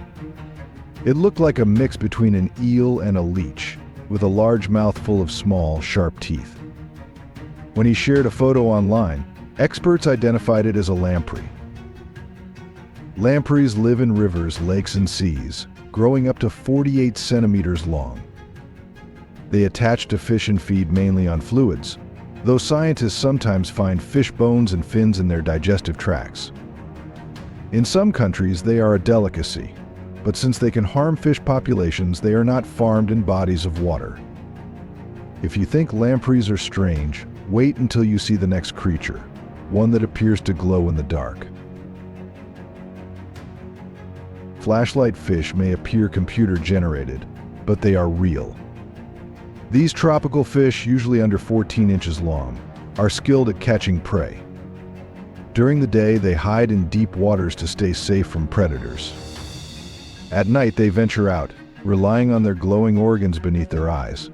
It looked like a mix between an eel and a leech, with a large mouth full of small, sharp teeth. When he shared a photo online, experts identified it as a lamprey. Lampreys live in rivers, lakes, and seas, growing up to 48 centimeters long. They attach to fish and feed mainly on fluids, though scientists sometimes find fish bones and fins in their digestive tracts. In some countries, they are a delicacy, but since they can harm fish populations, they are not farmed in bodies of water. If you think lampreys are strange, wait until you see the next creature, one that appears to glow in the dark. Flashlight fish may appear computer-generated, but they are real. These tropical fish, usually under 14 inches long, are skilled at catching prey. During the day, they hide in deep waters to stay safe from predators. At night, they venture out, relying on their glowing organs beneath their eyes.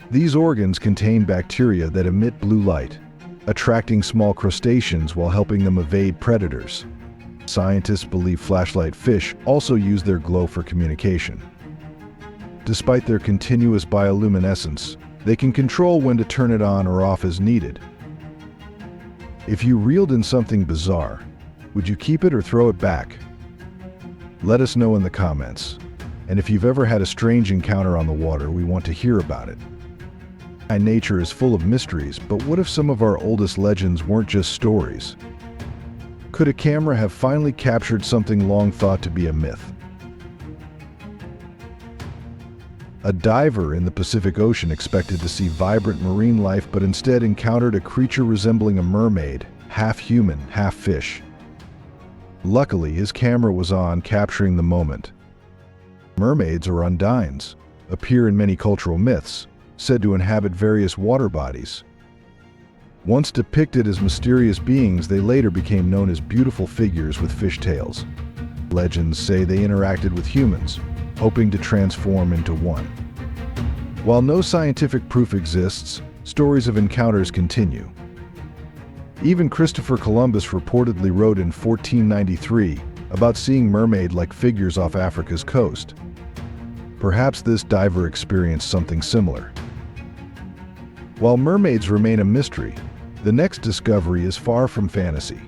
These organs contain bacteria that emit blue light, attracting small crustaceans while helping them evade predators. Scientists believe flashlight fish also use their glow for communication. Despite their continuous bioluminescence, they can control when to turn it on or off as needed. If you reeled in something bizarre, would you keep it or throw it back? Let us know in the comments. And if you've ever had a strange encounter on the water, we want to hear about it. Nature is full of mysteries, but what if some of our oldest legends weren't just stories? Could a camera have finally captured something long thought to be a myth? A diver in the Pacific Ocean expected to see vibrant marine life, but instead encountered a creature resembling a mermaid, half human, half fish. Luckily, his camera was on, capturing the moment. Mermaids, or undines, appear in many cultural myths, said to inhabit various water bodies. Once depicted as mysterious beings, they later became known as beautiful figures with fish tails. Legends say they interacted with humans, hoping to transform into one. While no scientific proof exists, stories of encounters continue. Even Christopher Columbus reportedly wrote in 1493 about seeing mermaid-like figures off Africa's coast. Perhaps this diver experienced something similar. While mermaids remain a mystery, the next discovery is far from fantasy.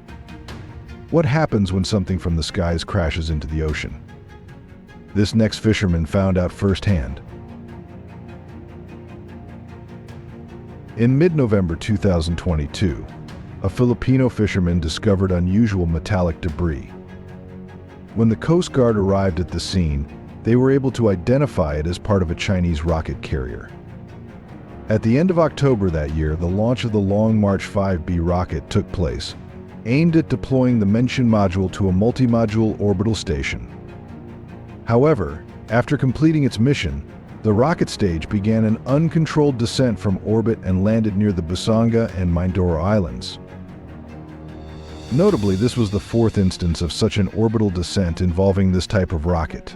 What happens when something from the skies crashes into the ocean? This next fisherman found out firsthand. In mid-November 2022, a Filipino fisherman discovered unusual metallic debris. When the Coast Guard arrived at the scene, they were able to identify it as part of a Chinese rocket carrier. At the end of October that year, the launch of the Long March 5B rocket took place, aimed at deploying the mentioned module to a multi-module orbital station. However, after completing its mission, the rocket stage began an uncontrolled descent from orbit and landed near the Busanga and Mindoro Islands. Notably, this was the fourth instance of such an orbital descent involving this type of rocket.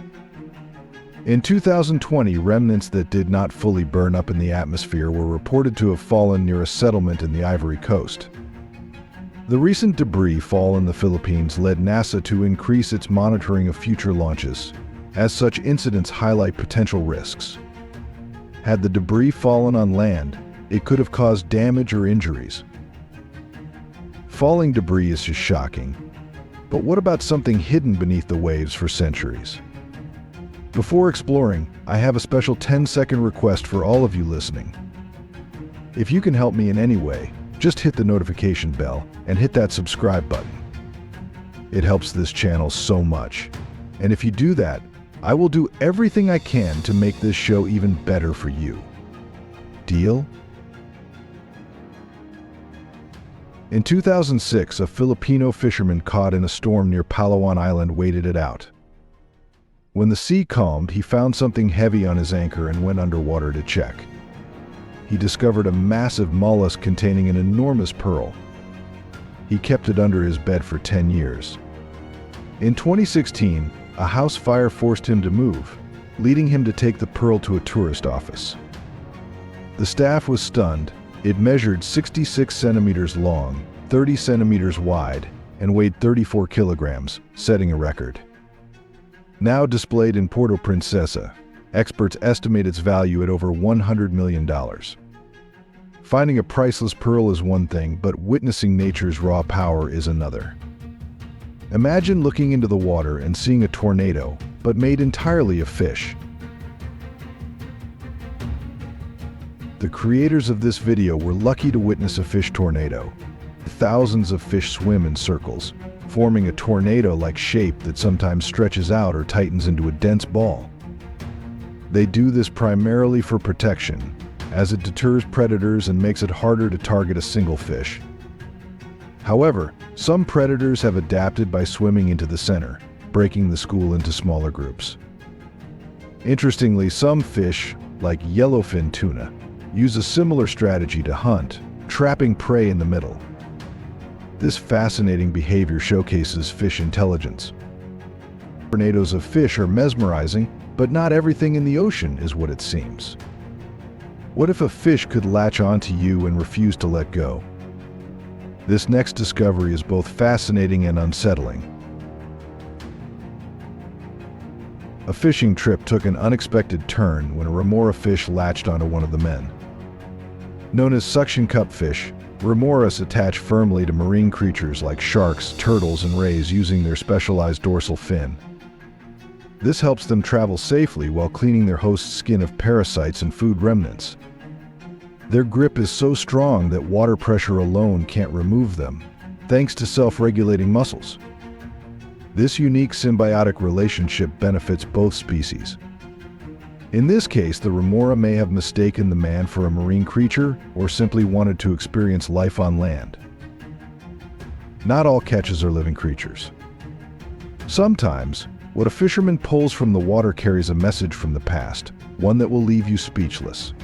In 2020, remnants that did not fully burn up in the atmosphere were reported to have fallen near a settlement in the Ivory Coast. The recent debris fall in the Philippines led NASA to increase its monitoring of future launches, as such incidents highlight potential risks. Had the debris fallen on land, it could have caused damage or injuries. Falling debris is just shocking, but what about something hidden beneath the waves for centuries? Before exploring, I have a special 10-second request for all of you listening. If you can help me in any way, just hit the notification bell and hit that subscribe button. It helps this channel so much. And if you do that, I will do everything I can to make this show even better for you. Deal? In 2006, a Filipino fisherman caught in a storm near Palawan Island waited it out. When the sea calmed, he found something heavy on his anchor and went underwater to check. He discovered a massive mollusk containing an enormous pearl. He kept it under his bed for 10 years. In 2016, a house fire forced him to move, leading him to take the pearl to a tourist office. The staff was stunned. It measured 66 centimeters long, 30 centimeters wide, and weighed 34 kilograms, setting a record. Now displayed in Puerto Princesa, experts estimate its value at over $100 million. Finding a priceless pearl is one thing, but witnessing nature's raw power is another. Imagine looking into the water and seeing a tornado, but made entirely of fish. The creators of this video were lucky to witness a fish tornado. Thousands of fish swim in circles, forming a tornado-like shape that sometimes stretches out or tightens into a dense ball. They do this primarily for protection, as it deters predators and makes it harder to target a single fish. However, some predators have adapted by swimming into the center, breaking the school into smaller groups. Interestingly, some fish, like yellowfin tuna, use a similar strategy to hunt, trapping prey in the middle. This fascinating behavior showcases fish intelligence. Tornadoes of fish are mesmerizing, but not everything in the ocean is what it seems. What if a fish could latch onto you and refuse to let go? This next discovery is both fascinating and unsettling. A fishing trip took an unexpected turn when a remora fish latched onto one of the men. Known as suction cup fish, remoras attach firmly to marine creatures like sharks, turtles, and rays using their specialized dorsal fin. This helps them travel safely while cleaning their host's skin of parasites and food remnants. Their grip is so strong that water pressure alone can't remove them, thanks to self-regulating muscles. This unique symbiotic relationship benefits both species. In this case, the remora may have mistaken the man for a marine creature or simply wanted to experience life on land. Not all catches are living creatures. Sometimes, what a fisherman pulls from the water carries a message from the past, one that will leave you speechless.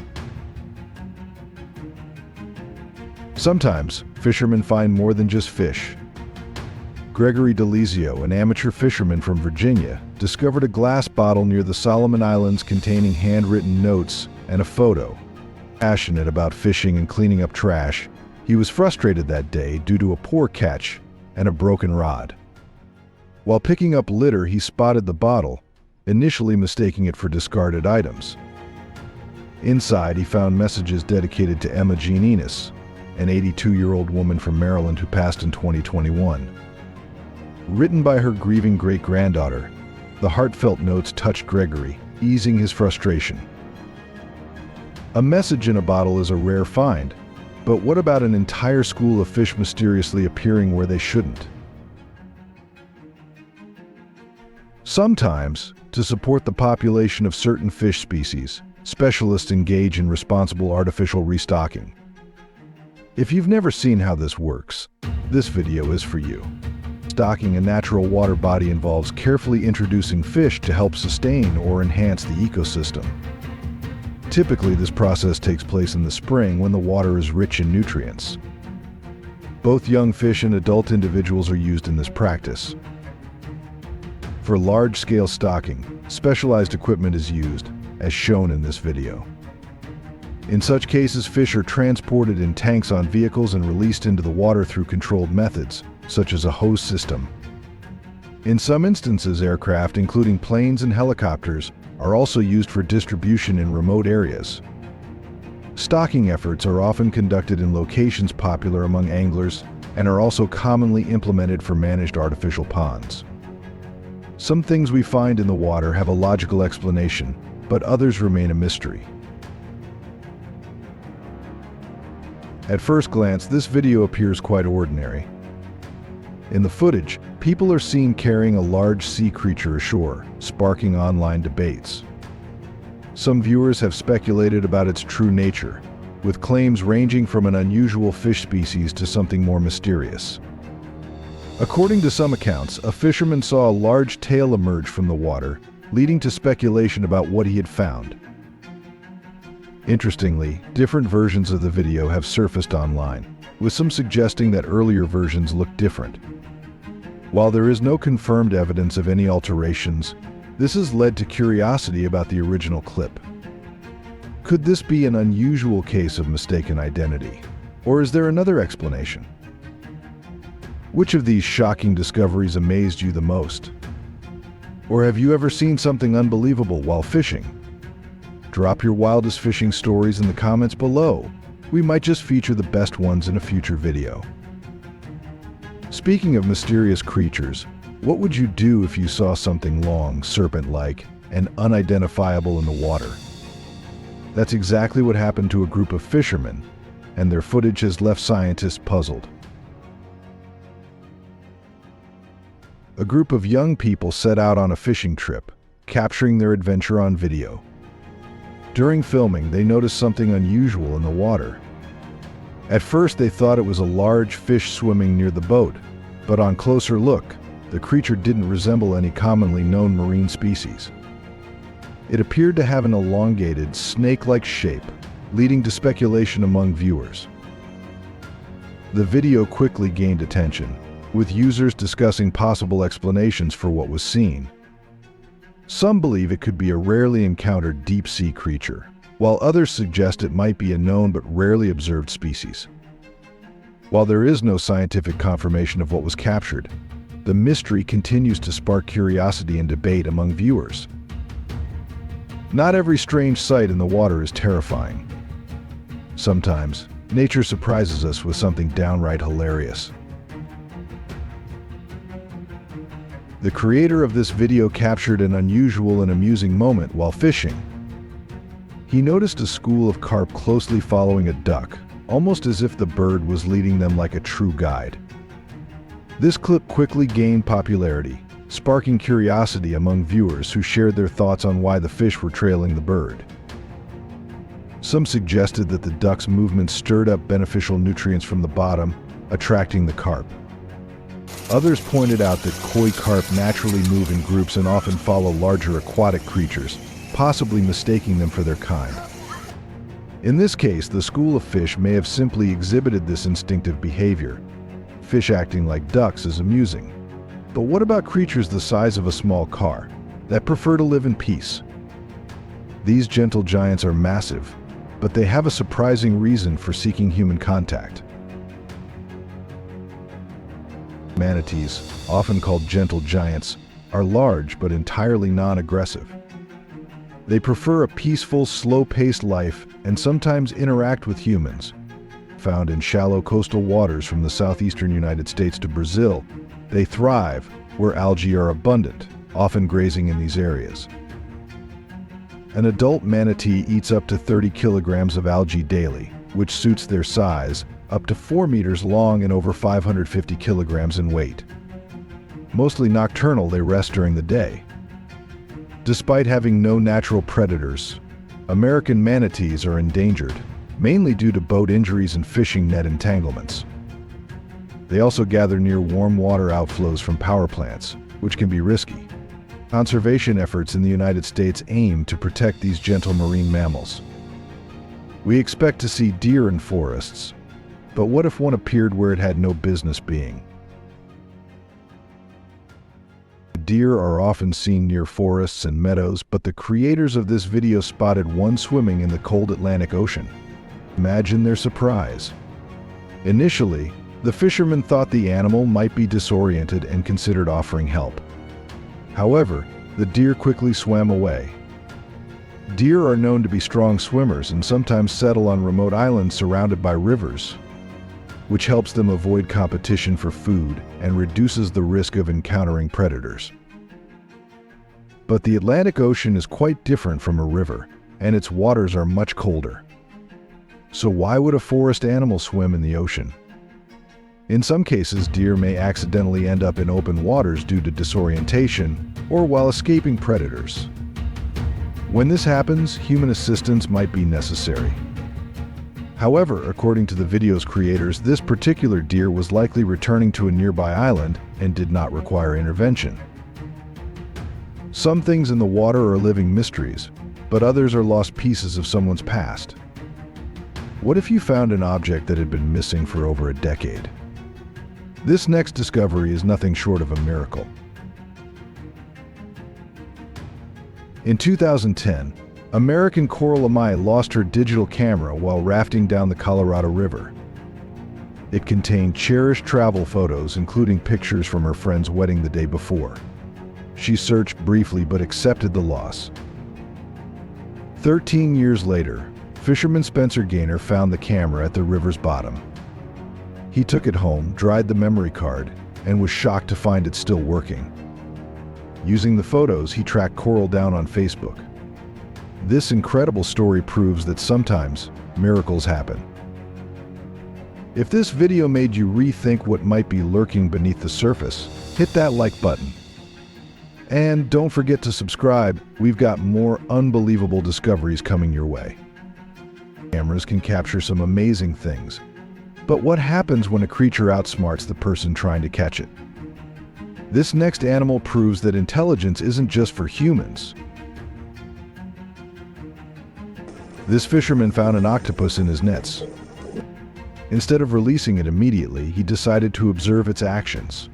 Sometimes, fishermen find more than just fish. Gregory Delizio, an amateur fisherman from Virginia, discovered a glass bottle near the Solomon Islands containing handwritten notes and a photo. Passionate about fishing and cleaning up trash, He was frustrated that day due to a poor catch and a broken rod. While picking up litter, he spotted the bottle, initially mistaking it for discarded items. Inside, he found messages dedicated to Emma Jean Enos, an 82-year-old woman from Maryland who passed in 2021. Written by her grieving great-granddaughter, the heartfelt notes touched Gregory, easing his frustration. A message in a bottle is a rare find, but what about an entire school of fish mysteriously appearing where they shouldn't? Sometimes, to support the population of certain fish species, specialists engage in responsible artificial restocking. If you've never seen how this works, this video is for you. Stocking a natural water body involves carefully introducing fish to help sustain or enhance the ecosystem. Typically, this process takes place in the spring when the water is rich in nutrients. Both young fish and adult individuals are used in this practice. For large-scale stocking, specialized equipment is used, as shown in this video. In such cases, fish are transported in tanks on vehicles and released into the water through controlled methods, such as a hose system. In some instances, aircraft, including planes and helicopters, are also used for distribution in remote areas. Stocking efforts are often conducted in locations popular among anglers and are also commonly implemented for managed artificial ponds. Some things we find in the water have a logical explanation, but others remain a mystery. At first glance, this video appears quite ordinary. In the footage, people are seen carrying a large sea creature ashore, sparking online debates. Some viewers have speculated about its true nature, with claims ranging from an unusual fish species to something more mysterious. According to some accounts, a fisherman saw a large tail emerge from the water, leading to speculation about what he had found. Interestingly, different versions of the video have surfaced online, with some suggesting that earlier versions look different. While there is no confirmed evidence of any alterations, this has led to curiosity about the original clip. Could this be an unusual case of mistaken identity? Or is there another explanation? Which of these shocking discoveries amazed you the most? Or have you ever seen something unbelievable while fishing? Drop your wildest fishing stories in the comments below. We might just feature the best ones in a future video. Speaking of mysterious creatures, what would you do if you saw something long, serpent-like, and unidentifiable in the water? That's exactly what happened to a group of fishermen, and their footage has left scientists puzzled. A group of young people set out on a fishing trip, capturing their adventure on video. During filming, they noticed something unusual in the water. At first, they thought it was a large fish swimming near the boat, but on closer look, the creature didn't resemble any commonly known marine species. It appeared to have an elongated, snake-like shape, leading to speculation among viewers. The video quickly gained attention, with users discussing possible explanations for what was seen. Some believe it could be a rarely encountered deep-sea creature, while others suggest it might be a known but rarely observed species. While there is no scientific confirmation of what was captured, the mystery continues to spark curiosity and debate among viewers. Not every strange sight in the water is terrifying. Sometimes, nature surprises us with something downright hilarious. The creator of this video captured an unusual and amusing moment while fishing. He noticed a school of carp closely following a duck, almost as if the bird was leading them like a true guide. This clip quickly gained popularity, sparking curiosity among viewers who shared their thoughts on why the fish were trailing the bird. Some suggested that the duck's movements stirred up beneficial nutrients from the bottom, attracting the carp. Others pointed out that koi carp naturally move in groups and often follow larger aquatic creatures, possibly mistaking them for their kind. In this case, the school of fish may have simply exhibited this instinctive behavior. Fish acting like ducks is amusing. But what about creatures the size of a small car, that prefer to live in peace? These gentle giants are massive, but they have a surprising reason for seeking human contact. Manatees, often called gentle giants, are large but entirely non-aggressive. They prefer a peaceful, slow-paced life and sometimes interact with humans. Found in shallow coastal waters from the southeastern United States to Brazil, they thrive where algae are abundant, often grazing in these areas. An adult manatee eats up to 30 kilograms of algae daily, which suits their size, up to 4 meters long and over 550 kilograms in weight. Mostly nocturnal, they rest during the day. Despite having no natural predators, American manatees are endangered, mainly due to boat injuries and fishing net entanglements. They also gather near warm water outflows from power plants, which can be risky. Conservation efforts in the United States aim to protect these gentle marine mammals. We expect to see deer in forests, but what if one appeared where it had no business being? Deer are often seen near forests and meadows, but the creators of this video spotted one swimming in the cold Atlantic Ocean. Imagine their surprise. Initially, the fishermen thought the animal might be disoriented and considered offering help. However, the deer quickly swam away. Deer are known to be strong swimmers and sometimes settle on remote islands surrounded by rivers, which helps them avoid competition for food and reduces the risk of encountering predators. But the Atlantic Ocean is quite different from a river, and its waters are much colder. So why would a forest animal swim in the ocean? In some cases, deer may accidentally end up in open waters due to disorientation or while escaping predators. When this happens, human assistance might be necessary. However, according to the video's creators, this particular deer was likely returning to a nearby island and did not require intervention. Some things in the water are living mysteries, but others are lost pieces of someone's past. What if you found an object that had been missing for over a decade? This next discovery is nothing short of a miracle. In 2010, American Coral Amai lost her digital camera while rafting down the Colorado River. It contained cherished travel photos, including pictures from her friend's wedding the day before. She searched briefly but accepted the loss. 13 years later, fisherman Spencer Gaynor found the camera at the river's bottom. He took it home, dried the memory card, and was shocked to find it still working. Using the photos, he tracked Coral down on Facebook. This incredible story proves that sometimes miracles happen. If this video made you rethink what might be lurking beneath the surface, hit that like button. And don't forget to subscribe. We've got more unbelievable discoveries coming your way. Cameras can capture some amazing things. But what happens when a creature outsmarts the person trying to catch it? This next animal proves that intelligence isn't just for humans. This fisherman found an octopus in his nets. Instead of releasing it immediately, he decided to observe its actions.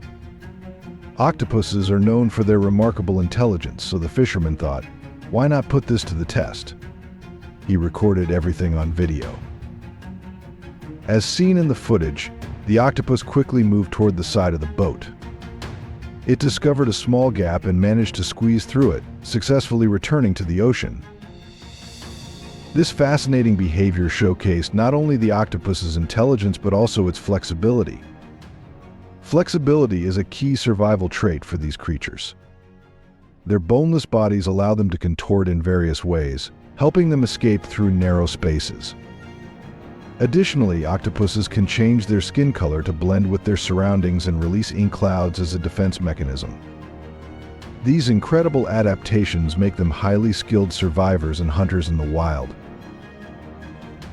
Octopuses are known for their remarkable intelligence, so the fisherman thought, why not put this to the test? He recorded everything on video. As seen in the footage, the octopus quickly moved toward the side of the boat. It discovered a small gap and managed to squeeze through it, successfully returning to the ocean. This fascinating behavior showcased not only the octopus's intelligence but also its flexibility. Flexibility is a key survival trait for these creatures. Their boneless bodies allow them to contort in various ways, helping them escape through narrow spaces. Additionally, octopuses can change their skin color to blend with their surroundings and release ink clouds as a defense mechanism. These incredible adaptations make them highly skilled survivors and hunters in the wild.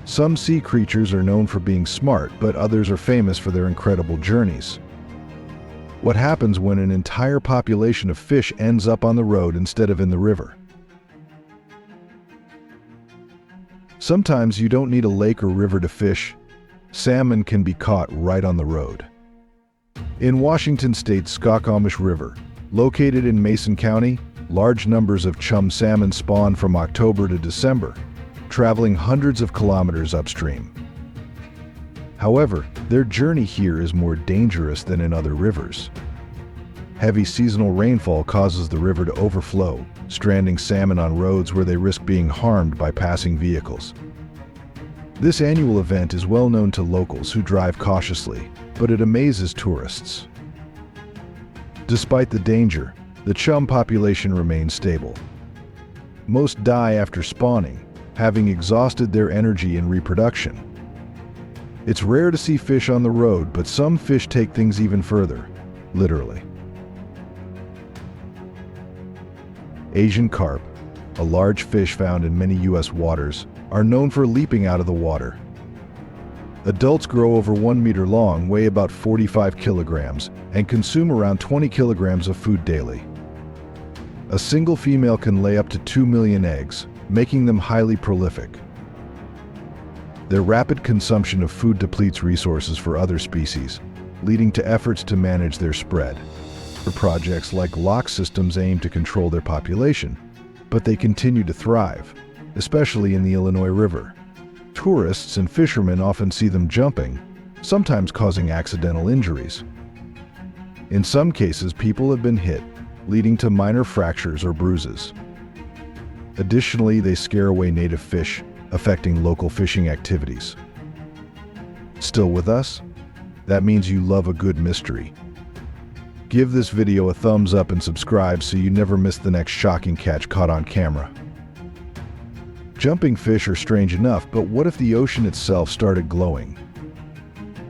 Some sea creatures are known for being smart, but others are famous for their incredible journeys. What happens when an entire population of fish ends up on the road instead of in the river? Sometimes you don't need a lake or river to fish. Salmon can be caught right on the road. In Washington State's Squamish River, located in Mason County, large numbers of chum salmon spawn from October to December, traveling hundreds of kilometers upstream. However, their journey here is more dangerous than in other rivers. Heavy seasonal rainfall causes the river to overflow, stranding salmon on roads where they risk being harmed by passing vehicles. This annual event is well known to locals who drive cautiously, but it amazes tourists. Despite the danger, the chum population remains stable. Most die after spawning, having exhausted their energy in reproduction. It's rare to see fish on the road, but some fish take things even further, literally. Asian carp, a large fish found in many U.S. waters, are known for leaping out of the water. Adults grow over 1 meter long, weigh about 45 kilograms, and consume around 20 kilograms of food daily. A single female can lay up to 2 million eggs, making them highly prolific. Their rapid consumption of food depletes resources for other species, leading to efforts to manage their spread. Projects like lock systems aim to control their population, but they continue to thrive, especially in the Illinois River. Tourists and fishermen often see them jumping, sometimes causing accidental injuries. In some cases, people have been hit, leading to minor fractures or bruises. Additionally, they scare away native fish, affecting local fishing activities. Still with us? That means you love a good mystery. Give this video a thumbs up and subscribe so you never miss the next shocking catch caught on camera. Jumping fish are strange enough, but what if the ocean itself started glowing?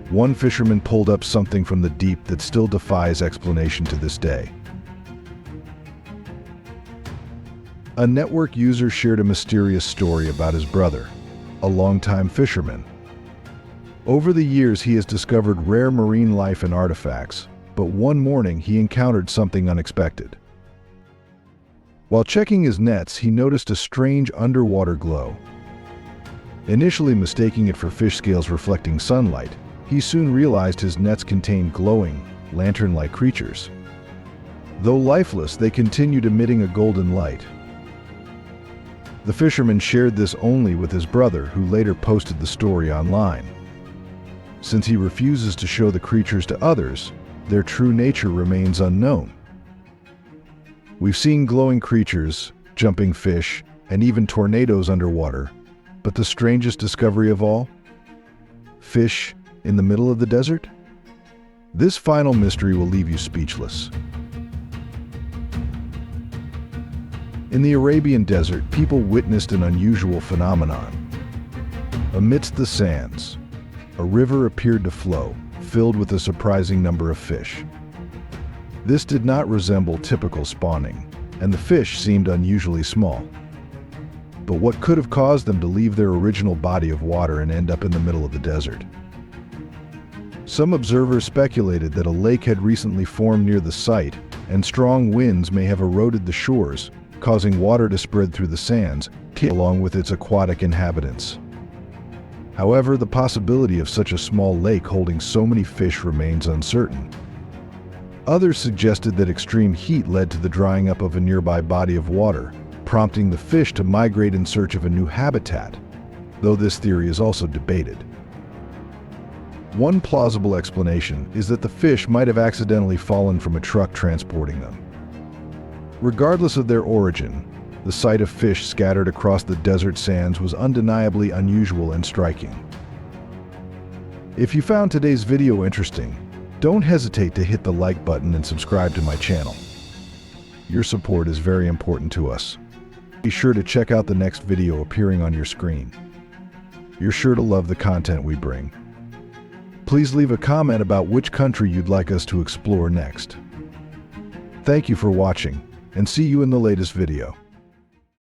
One fisherman pulled up something from the deep that still defies explanation to this day. A network user shared a mysterious story about his brother, a longtime fisherman. Over the years, he has discovered rare marine life and artifacts, but one morning he encountered something unexpected. While checking his nets, he noticed a strange underwater glow. Initially mistaking it for fish scales reflecting sunlight, he soon realized his nets contained glowing, lantern-like creatures. Though lifeless, they continued emitting a golden light. The fisherman shared this only with his brother, who later posted the story online. Since he refuses to show the creatures to others, their true nature remains unknown. We've seen glowing creatures, jumping fish, and even tornadoes underwater, but the strangest discovery of all? Fish in the middle of the desert? This final mystery will leave you speechless. In the Arabian desert, people witnessed an unusual phenomenon. Amidst the sands, a river appeared to flow, filled with a surprising number of fish. This did not resemble typical spawning, and the fish seemed unusually small. But what could have caused them to leave their original body of water and end up in the middle of the desert? Some observers speculated that a lake had recently formed near the site, and strong winds may have eroded the shores, causing water to spread through the sands, along with its aquatic inhabitants. However, the possibility of such a small lake holding so many fish remains uncertain. Others suggested that extreme heat led to the drying up of a nearby body of water, prompting the fish to migrate in search of a new habitat, though this theory is also debated. One plausible explanation is that the fish might have accidentally fallen from a truck transporting them. Regardless of their origin, the sight of fish scattered across the desert sands was undeniably unusual and striking. If you found today's video interesting, don't hesitate to hit the like button and subscribe to my channel. Your support is very important to us. Be sure to check out the next video appearing on your screen. You're sure to love the content we bring. Please leave a comment about which country you'd like us to explore next. Thank you for watching, and see you in the latest video.